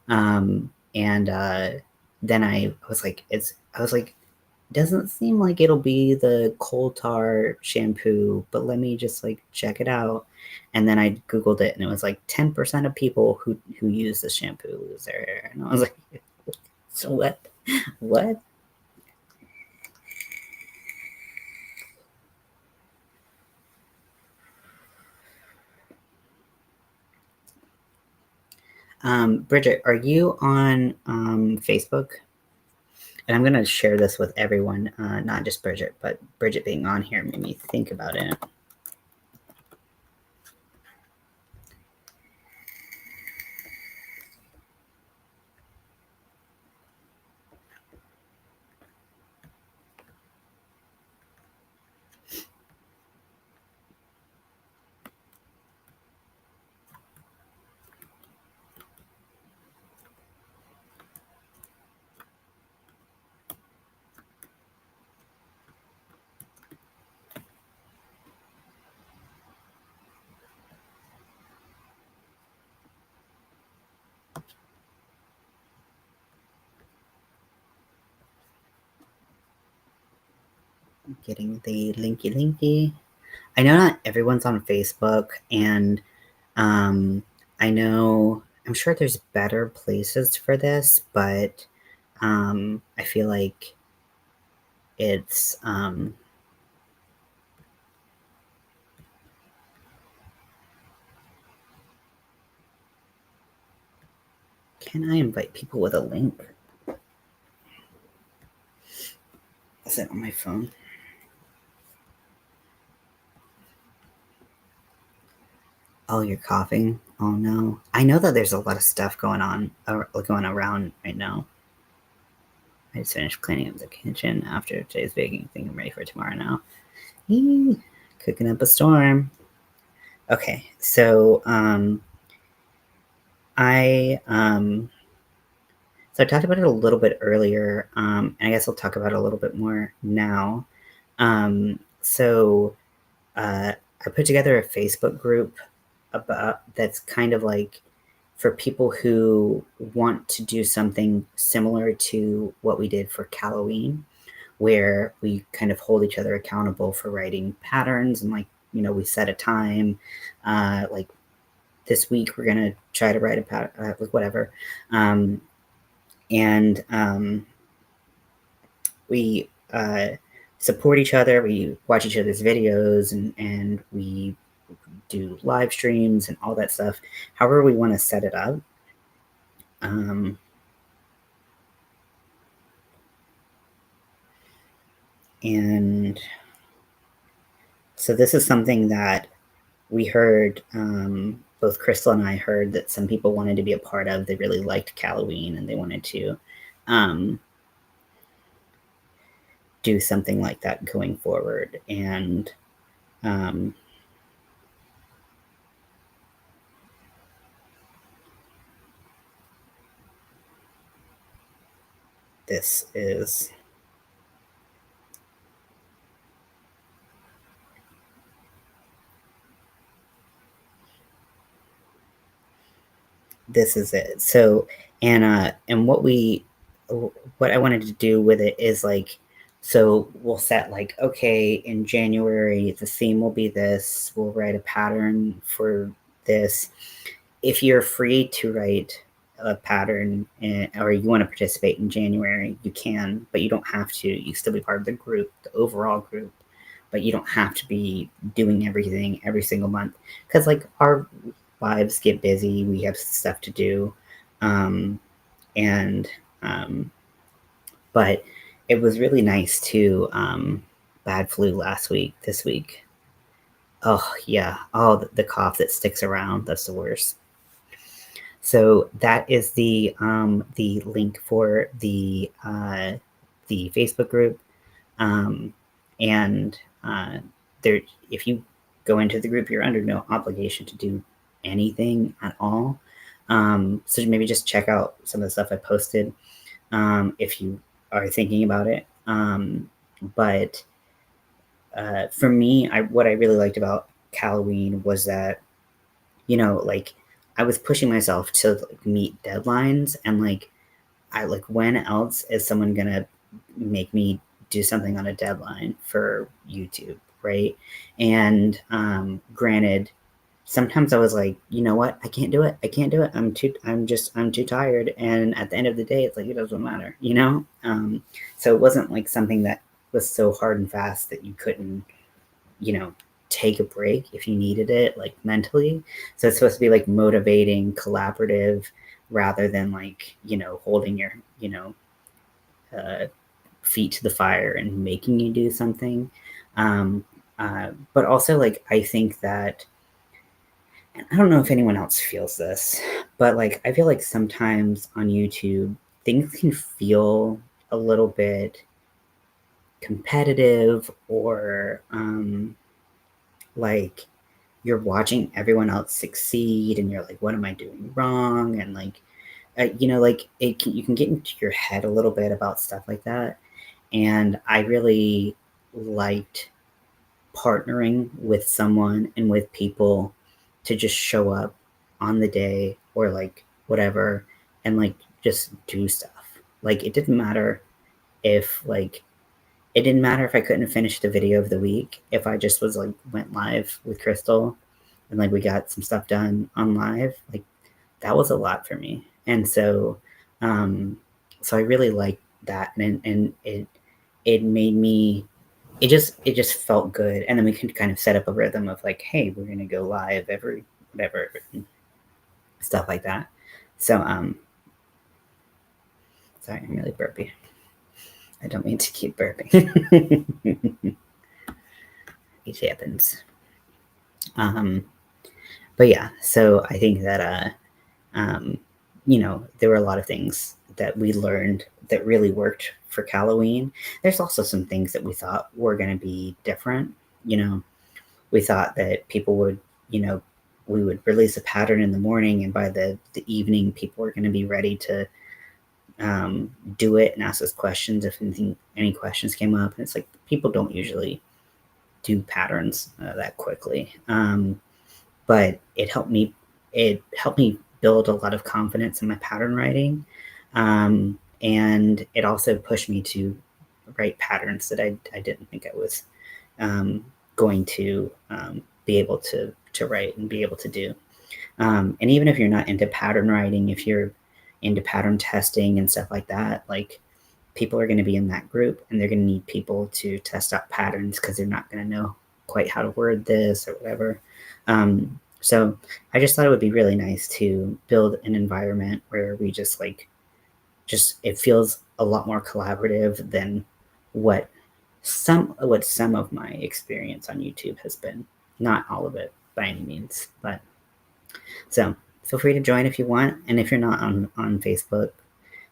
And then I was like, I was like, doesn't seem like it'll be the coal tar shampoo, but let me just like check it out. And then I Googled it and it was like 10% of people who use the shampoo lose their hair. And I was like, so what? What? Bridget, are you on Facebook? And I'm going to share this with everyone, not just Bridget, but Bridget being on here made me think about it. Getting the linky. I know not everyone's on Facebook, and I know I'm sure there's better places for this, but I feel like it's can I invite people with a link? Is it on my phone? Oh, you're coughing. Oh no. I know that there's a lot of stuff going on going around right now. I just finished cleaning up the kitchen after today's baking. I think I'm ready for tomorrow now. Eee, cooking up a storm. Okay, so I so I talked about it a little bit earlier, and I guess I'll talk about it a little bit more now. So I put together a Facebook group about that's kind of like for people who want to do something similar to what we did for Halloween, where we kind of hold each other accountable for writing patterns, and like, you know, we set a time, like this week we're gonna try to write a pattern, like whatever, and we support each other. We watch each other's videos, and we do live streams and all that stuff. However, we want to set it up. And so this is something that we heard, both Crystal and I heard that some people wanted to be a part of. They really liked Halloween and they wanted to do something like that going forward. And this is it. So, and what I wanted to do with it is like, so we'll set like, okay, in January, the theme will be this. We'll write a pattern for this. If you're free to write a pattern or you want to participate in January, you can, but you don't have to. You still be part of the group, the overall group, but you don't have to be doing everything every single month, because like our lives get busy. We have stuff to do. But it was really nice too. Bad flu last week, this week. Oh yeah. Oh, the cough that sticks around. That's the worst. So that is the link for the Facebook group. And there, if you go into the group, you're under no obligation to do anything at all. So maybe just check out some of the stuff I posted if you are thinking about it. But for me, what I really liked about Halloween was that, you know, like I was pushing myself to like, meet deadlines, and like when else is someone gonna make me do something on a deadline for YouTube, right? And granted, sometimes I was like, you know what, I can't do it. I'm too tired. And at the end of the day, it's like it doesn't matter, you know. So it wasn't like something that was so hard and fast that you couldn't, you know, take a break if you needed it, like mentally. So it's supposed to be like motivating, collaborative, rather than like, you know, holding your, you know, feet to the fire and making you do something. But also, like, I think that, and I don't know if anyone else feels this, but like, I feel like sometimes on YouTube, things can feel a little bit competitive, or like you're watching everyone else succeed and you're like, what am I doing wrong? And like, you know, like you can get into your head a little bit about stuff like that. And I really liked partnering with someone and with people to just show up on the day or like whatever, and like just do stuff. Like it didn't matter if I couldn't finish the video of the week. If I just was like went live with Crystal and like we got some stuff done on live, like that was a lot for me. And so I really liked that, and it made me, it just felt good. And then we could kind of set up a rhythm of like, hey, we're gonna go live every whatever, stuff like that. So sorry, I'm really burpy. I don't mean to keep burping. It happens. But yeah, so I think that you know, there were a lot of things that we learned that really worked for Halloween. There's also some things that we thought were going to be different. You know, we thought that people would, you know, we would release a pattern in the morning, and by the evening, people were going to be ready to do it and ask us questions if any questions came up. And it's like people don't usually do patterns that quickly. But it helped me build a lot of confidence in my pattern writing. And it also pushed me to write patterns that I didn't think I was going to be able to write and be able to do. And even if you're not into pattern writing, if you're into pattern testing and stuff like that, like people are going to be in that group and they're going to need people to test out patterns because they're not going to know quite how to word this or whatever. So I just thought it would be really nice to build an environment where we just it feels a lot more collaborative than what some of my experience on YouTube has been. Not all of it by any means, but so feel free to join if you want. And if you're not on Facebook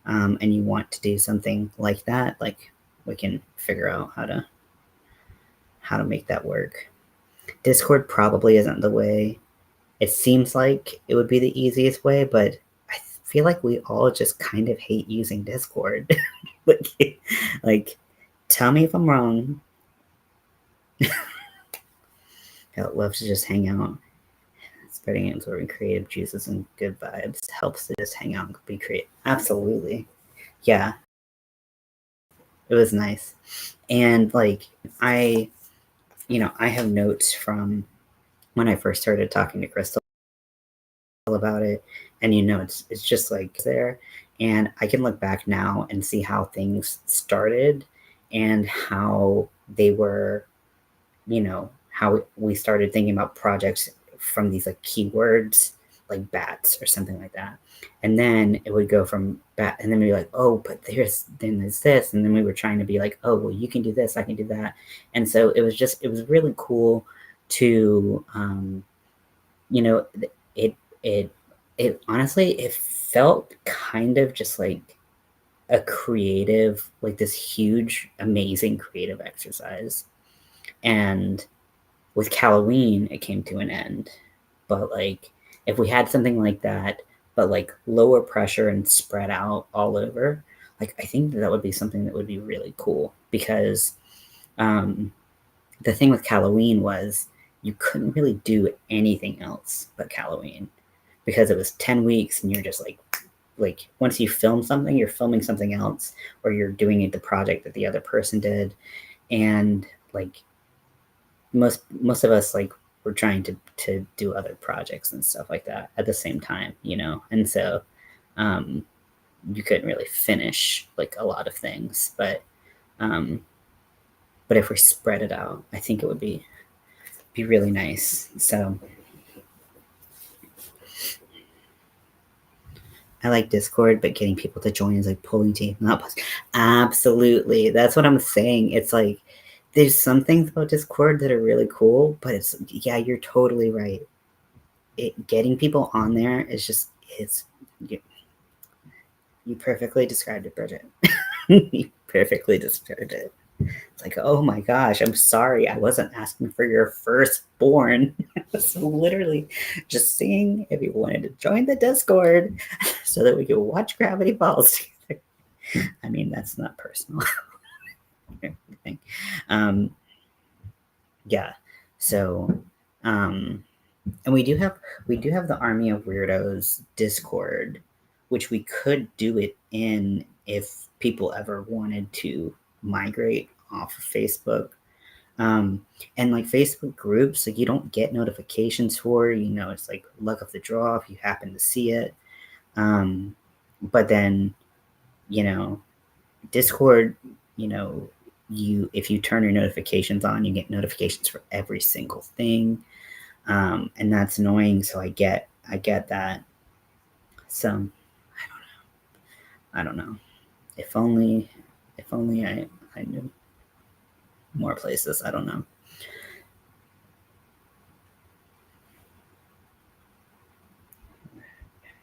and you want to do something like that, like we can figure out how to make that work. Discord probably isn't the way. It seems like it would be the easiest way, but I feel like we all just kind of hate using Discord. like, tell me if I'm wrong. I love to just hang out. Spreading and absorbing creative juices and good vibes helps to just hang out and be creative. Absolutely. Yeah. It was nice. And like, I have notes from when I first started talking to Crystal about it, and it's just like there, and I can look back now and see how things started and how they were, how we started thinking about projects from these like keywords like bats or something like that, and then it would go from bat, and then we'd be like, oh, but there's this, and then we were trying to be like, oh, well, you can do this, I can do that. And so it was really cool to it honestly, it felt kind of just like a creative, like this huge, amazing creative exercise. And with Halloween, it came to an end. But like, if we had something like that, but like lower pressure and spread out all over, like I think that would be something that would be really cool. Because the thing with Halloween was you couldn't really do anything else but Halloween, because it was 10 weeks and you're just like once you film something, you're filming something else, or you're doing the project that the other person did. And like most of us like were trying to do other projects and stuff like that at the same time, and so you couldn't really finish like a lot of things. But if we spread it out, I think it would be really nice. So I like Discord, but getting people to join is like pulling teeth. Absolutely. That's what I'm saying. It's like, there's some things about Discord that are really cool, but yeah, you're totally right. Getting people on there is just, you perfectly described it, Bridget. You perfectly described it. It's like, oh my gosh, I'm sorry. I wasn't asking for your firstborn. So literally just seeing if you wanted to join the Discord so that we could watch Gravity Falls together. I mean, that's not personal. Yeah. So, and we do have the Army of Weirdos Discord, which we could do it in if people ever wanted to migrate off of Facebook. And like Facebook groups, like you don't get notifications for, it's like luck of the draw if you happen to see it. But then, Discord, if you turn your notifications on, you get notifications for every single thing. And that's annoying. So I get that. So I don't know. If only I knew more places. I don't know.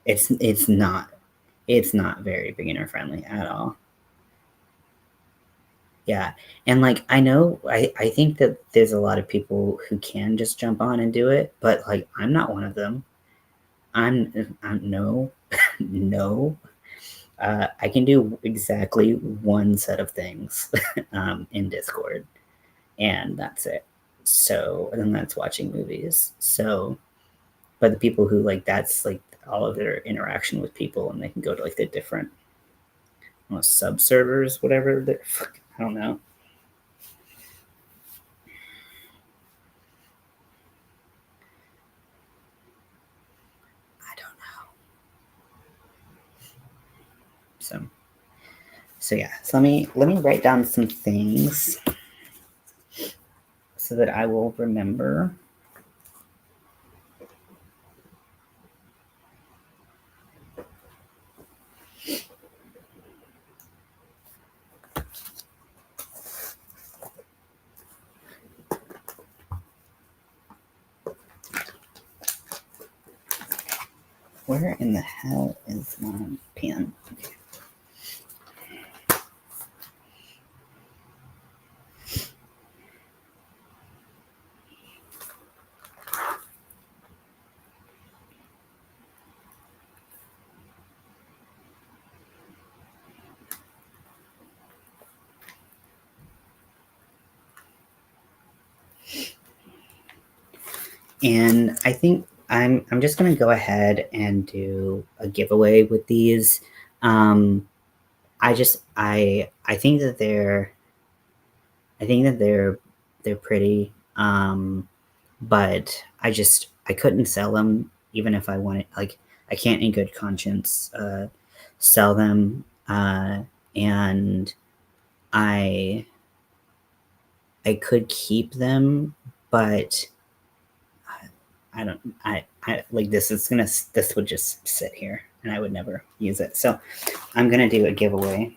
It's not very beginner friendly at all. Yeah. And like, I know, I think that there's a lot of people who can just jump on and do it, but like, I'm not one of them. I'm no, no. I can do exactly one set of things in Discord, and that's it. So, and then that's watching movies. So, but the people who like, that's like all of their interaction with people, and they can go to like the different sub servers, whatever. I don't know. I don't know. So yeah. So let me write down some things so that I will remember. Where in the hell is my pen? Okay. And I think I'm just gonna go ahead and do a giveaway with these. I think that they're pretty. But I couldn't sell them even if I wanted. Like I can't in good conscience sell them, and I could keep them, but I don't. I like this is gonna. This would just sit here, and I would never use it. So I'm gonna do a giveaway.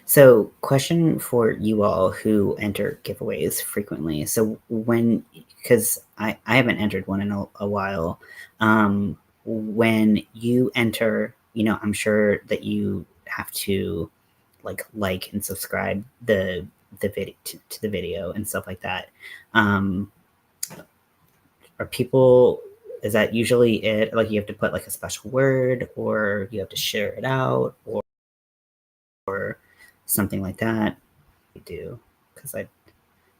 So, question for you all who enter giveaways frequently. So, because I haven't entered one in a while, when you enter, I'm sure that you have to like and subscribe the video to the video and stuff like that. Are people is that usually it? Like you have to put like a special word, or you have to share it out, or something like that? I do because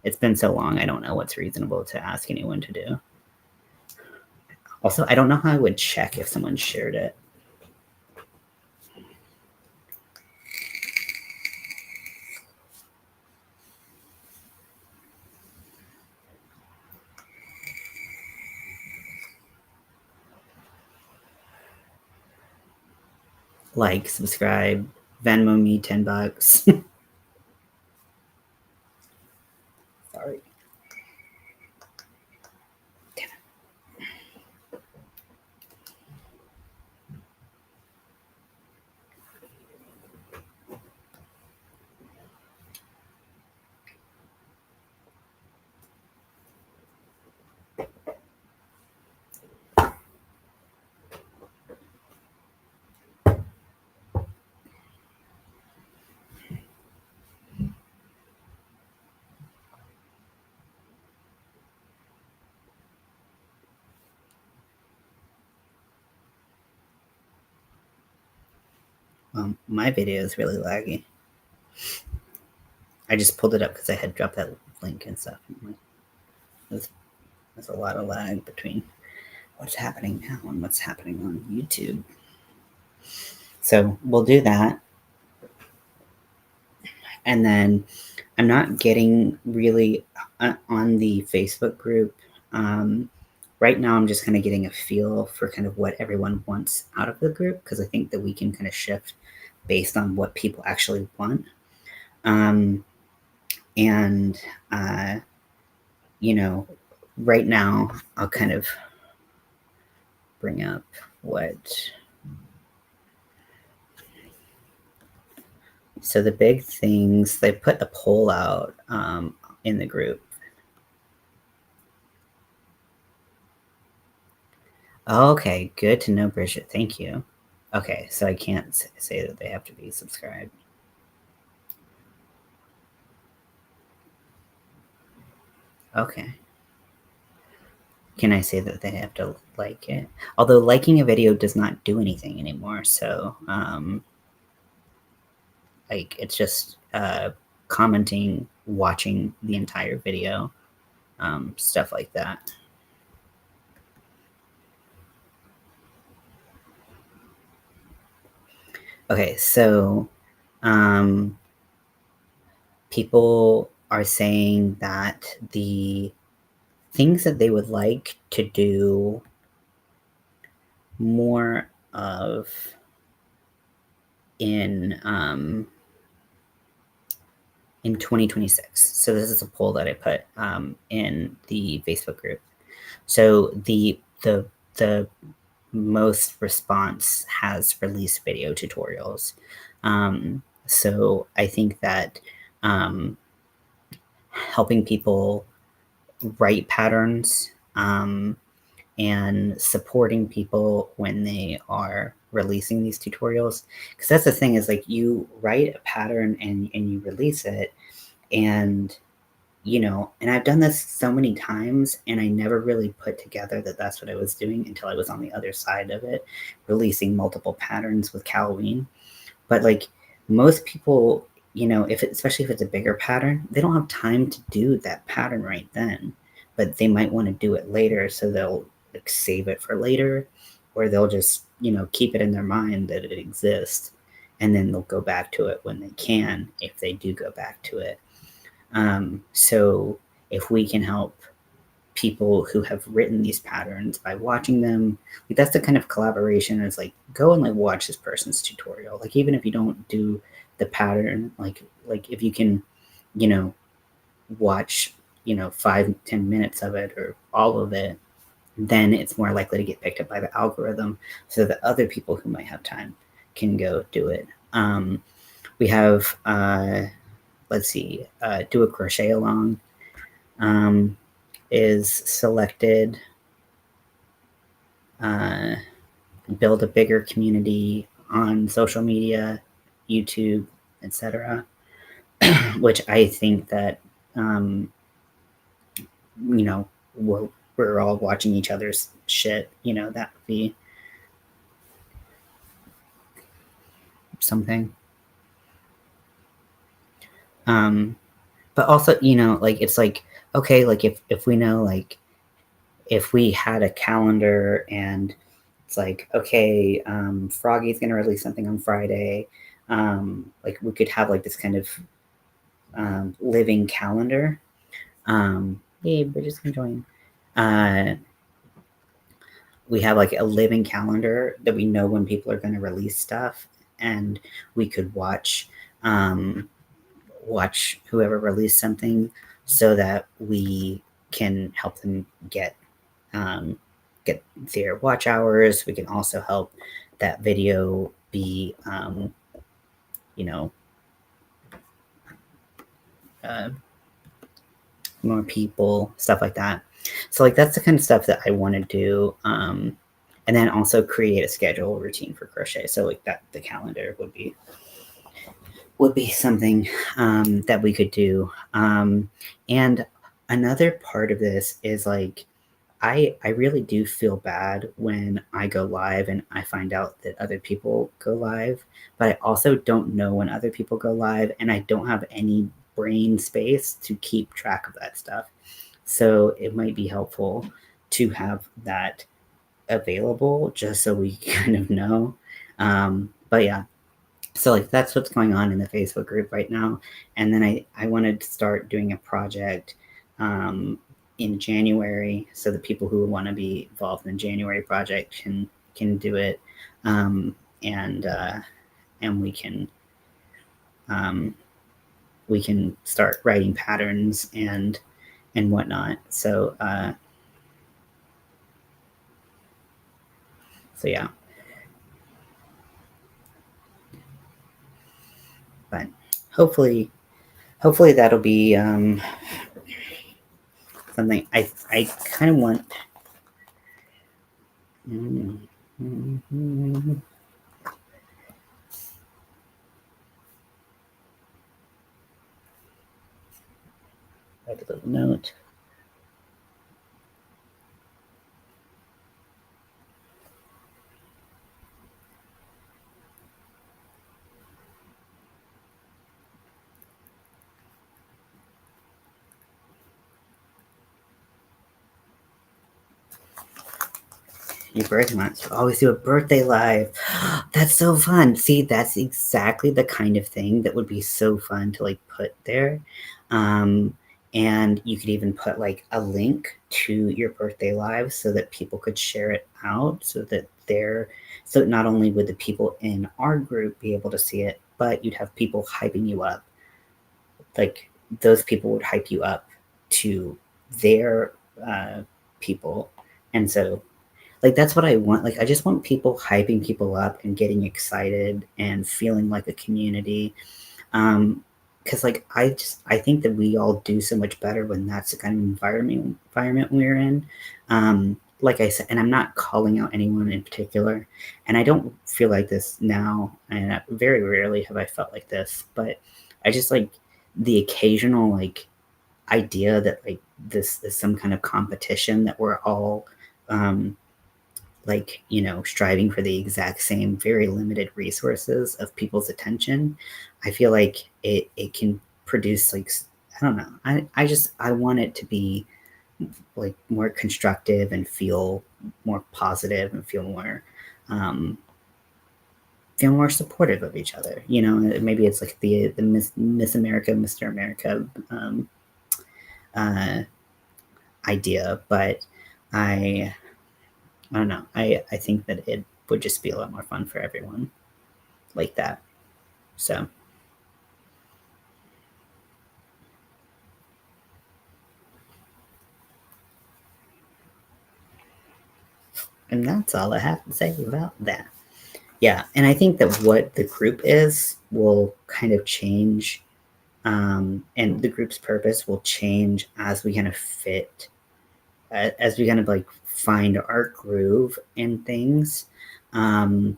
it's been so long. I don't know what's reasonable to ask anyone to do. Also, I don't know how I would check if someone shared it. Like, subscribe, Venmo me $10. Sorry. Damn it. My video is really laggy. I just pulled it up because I had dropped that link and stuff. There's a lot of lag between what's happening now and what's happening on YouTube. So we'll do that. And then I'm not getting really on the Facebook group. Right now, I'm just kind of getting a feel for kind of what everyone wants out of the group, because I think that we can kind of shift based on what people actually want. And, right now, I'll kind of bring up what. So the big things, they put a poll out in the group. Okay, good to know, Bridget. Thank you. Okay, so I can't say that they have to be subscribed. Okay. Can I say that they have to like it? Although liking a video does not do anything anymore, so Like it's just commenting, watching the entire video, stuff like that. Okay, so people are saying that the things that they would like to do more of in 2026. So this is a poll that I put in the Facebook group. So the most response has released video tutorials. So I think that helping people write patterns and supporting people when they are releasing these tutorials, because that's the thing, is like you write a pattern and you release it, and and I've done this so many times, and I never really put together that that's what I was doing until I was on the other side of it, releasing multiple patterns with Halloween. But like most people, especially if it's a bigger pattern, they don't have time to do that pattern right then, but they might want to do it later, so they'll like save it for later, or they'll just keep it in their mind that it exists, and then they'll go back to it when they can, if they do go back to it. So if we can help people who have written these patterns by watching them, like that's the kind of collaboration. Is like, go and like watch this person's tutorial. Like even if you don't do the pattern, like if you can, watch 5-10 minutes of it or all of it, then it's more likely to get picked up by the algorithm, so that other people who might have time can go do it. We have let's see, do a crochet along is selected. Build a bigger community on social media, YouTube, etc. Which I think that we're all watching each other's shit. That would be something. But also, like it's like, okay, like if we know, like if we had a calendar and it's like, okay, Froggy's gonna release something on Friday, like we could have like this kind of living calendar. Yay, we're just gonna join. We have like a living calendar that we know when people are going to release stuff, and we could watch whoever released something, so that we can help them get their watch hours. We can also help that video be more people, stuff like that. So like that's the kind of stuff that I want to do. And then also create a schedule routine for crochet. So like that, the calendar would be something that we could do. And another part of this is like, I really do feel bad when I go live and I find out that other people go live, but I also don't know when other people go live, and I don't have any brain space to keep track of that stuff. So it might be helpful to have that available, just so we kind of know. But yeah, so like that's what's going on in the Facebook group right now. And then I wanted to start doing a project in January, so the people who want to be involved in the January project can do it, and we can start writing patterns and whatnot. So yeah. But hopefully that'll be something I kind of want. Write a little note. Your birthday month. You always do a birthday live. That's so fun. See, that's exactly the kind of thing that would be so fun to like put there. And you could even put like a link to your birthday live so that people could share it out so not only would the people in our group be able to see it, but you'd have people hyping you up. Like those people would hype you up to their people. And so like that's what I want. Like I just want people hyping people up and getting excited and feeling like a community. Because like I think that we all do so much better when that's the kind of environment we're in. Like I said, and I'm not calling out anyone in particular, and I don't feel like this now, and very rarely have I felt like this, but I just like the occasional like idea that like this is some kind of competition that we're all like striving for the exact same very limited resources of people's attention. I feel like it can produce like I don't know, I want it to be like more constructive and feel more positive and feel more supportive of each other. Maybe it's like the Miss America, Mr. America uh, idea, but I don't know. I think that it would just be a lot more fun for everyone like that. So. And that's all I have to say about that. Yeah, and I think that what the group is will kind of change, and the group's purpose will change as we kind of as we kind of like find our groove in things. And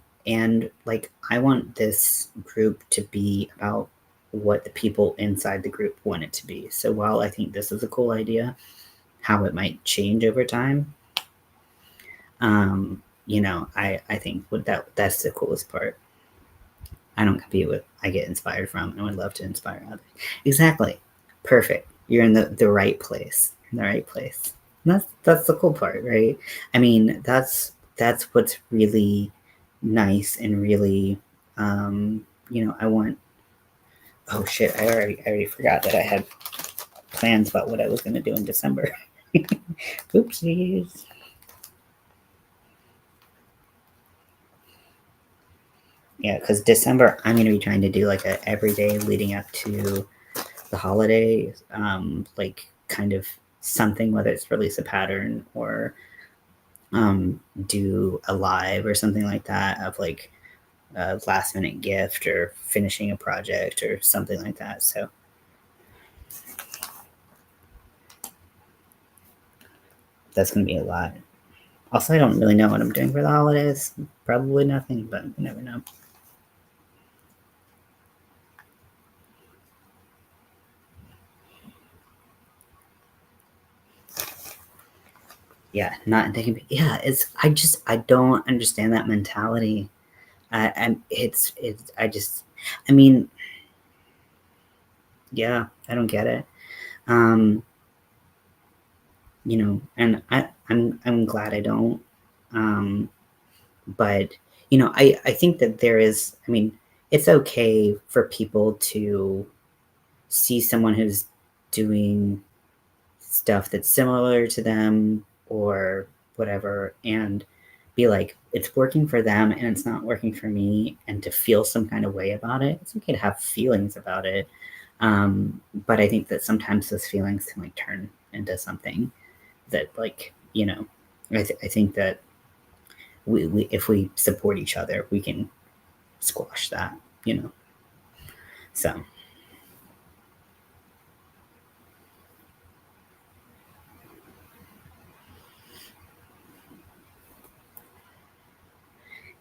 like I want this group to be about what the people inside the group want it to be. So while I think this is a cool idea, how it might change over time, I think that's the coolest part. I don't compete with. I get inspired from, and would love to inspire others. Exactly, perfect. You're in the right place. In the right place. And that's the cool part, right? I mean, that's what's really nice and really, I want. Oh shit! I already forgot that I had plans about what I was going to do in December. Oopsies. Yeah, because December I'm going to be trying to do like a every day leading up to the holiday, like kind of something, whether it's release a pattern or do a live or something like that of like a last minute gift or finishing a project or something like that. So that's going to be a lot. Also, I don't really know what I'm doing for the holidays. Probably nothing, but you never know. Yeah, not thinking. Yeah, I don't understand that mentality. And I mean, yeah, I don't get it. Um, and I'm glad I don't. Um, but I think that there is. I mean, it's okay for people to see someone who's doing stuff that's similar to them or whatever, and be like, it's working for them and it's not working for me, and to feel some kind of way about it. It's okay to have feelings about it, but I think that sometimes those feelings can like turn into something that like I think that we if we support each other we can squash that. So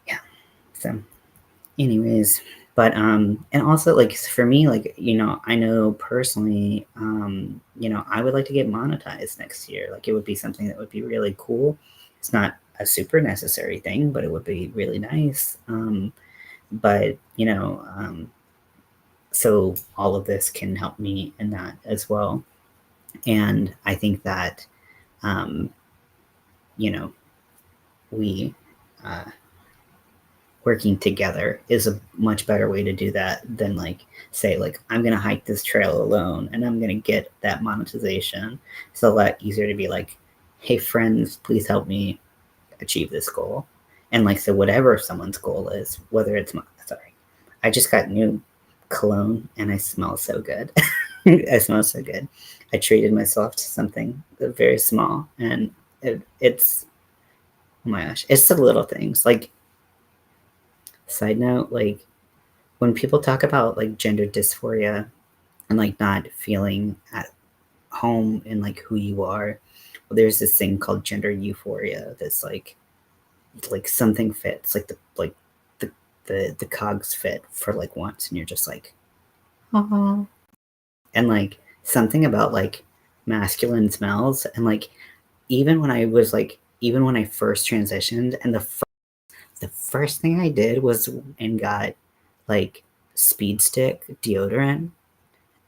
yeah. So anyways, but and also like for me, like I know personally, I would like to get monetized next year. Like it would be something that would be really cool. It's not a super necessary thing, but it would be really nice. But so all of this can help me in that as well. And I think that um, you know we working together is a much better way to do that than like say like I'm gonna hike this trail alone and I'm gonna get that monetization. It's a lot easier to be like, hey friends, please help me achieve this goal. And like so whatever someone's goal is, whether it's sorry, I just got new cologne and I smell so good. I smell so good. I treated myself to something very small and it's oh my gosh, it's the little things. Like side note, like when people talk about like gender dysphoria and like not feeling at home in like who you are, well, there's this thing called gender euphoria that's like something fits, like the cogs fit for like once and you're just like oh. And like something about like masculine smells and like even when I first transitioned and the first thing I did was and got like speed stick deodorant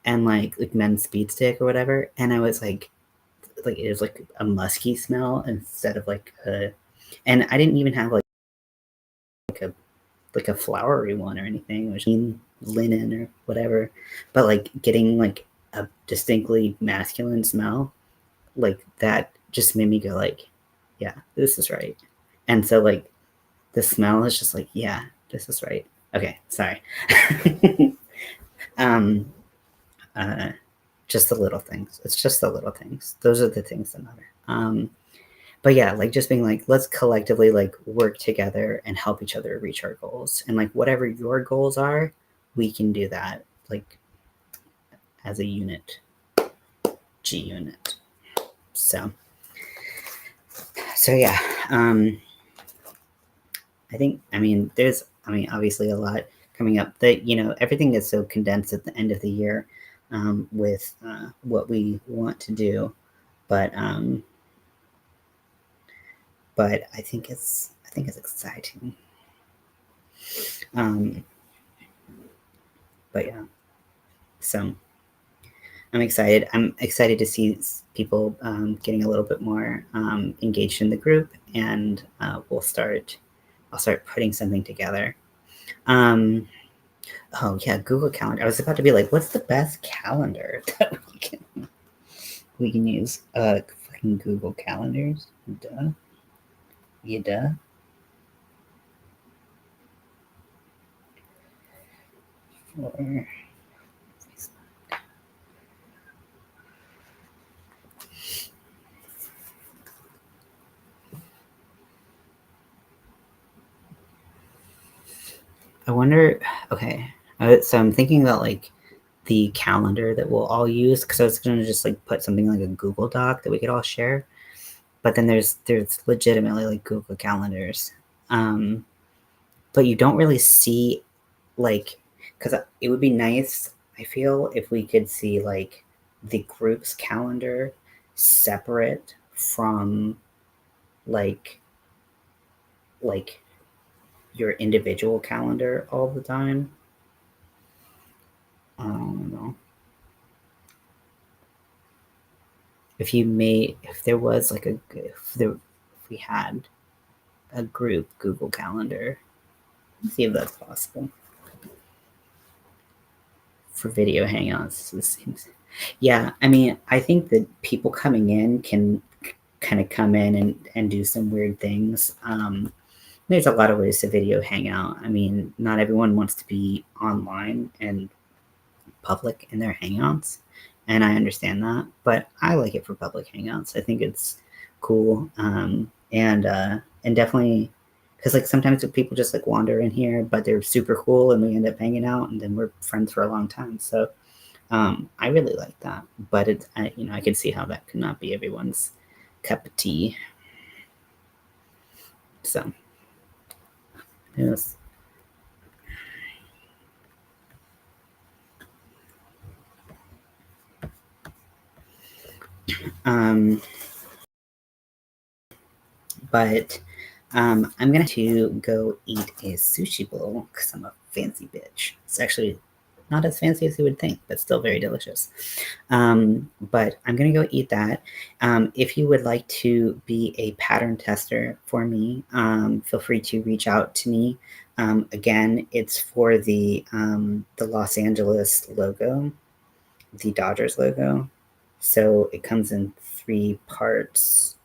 and like men's speed stick or whatever, and I was like it was like a musky smell instead of like a, and I didn't even have a like a flowery one or anything, which mean linen or whatever, but like getting like a distinctly masculine smell like that just made me go like, yeah, this is right. And so like the smell is just like, yeah, this is right. Okay, sorry. um, uh, just the little things. It's just the little things. Those are the things that matter. But yeah, like just being like, let's collectively like work together and help each other reach our goals. And like whatever your goals are, we can do that like as a unit, G unit. So yeah, there's obviously a lot coming up that everything is so condensed at the end of the year with what we want to do, but I think it's exciting. But yeah, so I'm excited. I'm excited to see people getting a little bit more engaged in the group, and I'll start putting something together. Oh yeah, Google Calendar. I was about to be like, what's the best calendar that we can use? Fucking Google Calendars. Duh. Yeah, duh. For I wonder. Okay, so I'm thinking about like the calendar that we'll all use because I was gonna just like put something like a Google Doc that we could all share. But then there's legitimately like Google Calendars, but you don't really see like because it would be nice. I feel if we could see like the group's calendar separate from like your individual calendar all the time. I don't know. If there was like if we had a group Google Calendar, let's see if that's possible for video hangouts. This seems, yeah. I think that people coming in can kind of come in and do some weird things. There's a lot of ways to video hangout. Not everyone wants to be online and public in their hangouts, and I understand that, but I like it for public hangouts. I think it's cool, and definitely because like sometimes people just like wander in here, but they're super cool, and we end up hanging out, and then we're friends for a long time. So I really like that, but I can see how that could not be everyone's cup of tea. So yes. Um, but I'm gonna to go eat a sushi bowl because I'm a fancy bitch. It's actually not as fancy as you would think, but still very delicious. But I'm going to go eat that. If you would like to be a pattern tester for me, feel free to reach out to me. Again, it's for the Los Angeles logo, the Dodgers logo. So it comes in 3 parts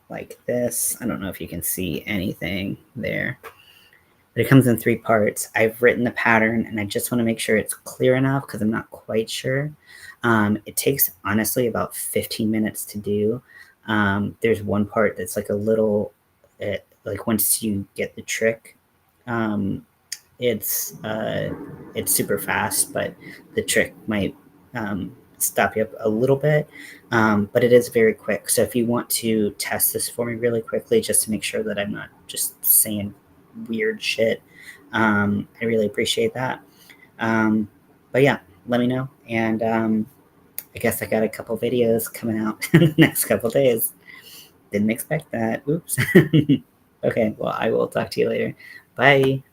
like this. I don't know if you can see anything there, but it comes in 3 parts. I've written the pattern and I just want to make sure it's clear enough because I'm not quite sure. It takes honestly about 15 minutes to do. There's one part that's like a little, like once you get the trick, it's super fast, but the trick might stop you up a little bit, but it is very quick. So if you want to test this for me really quickly, just to make sure that I'm not just saying weird shit, I really appreciate that. But yeah, let me know. And I guess I got a couple videos coming out in the next couple days. Didn't expect that. Oops. Okay, well, I will talk to you later. Bye.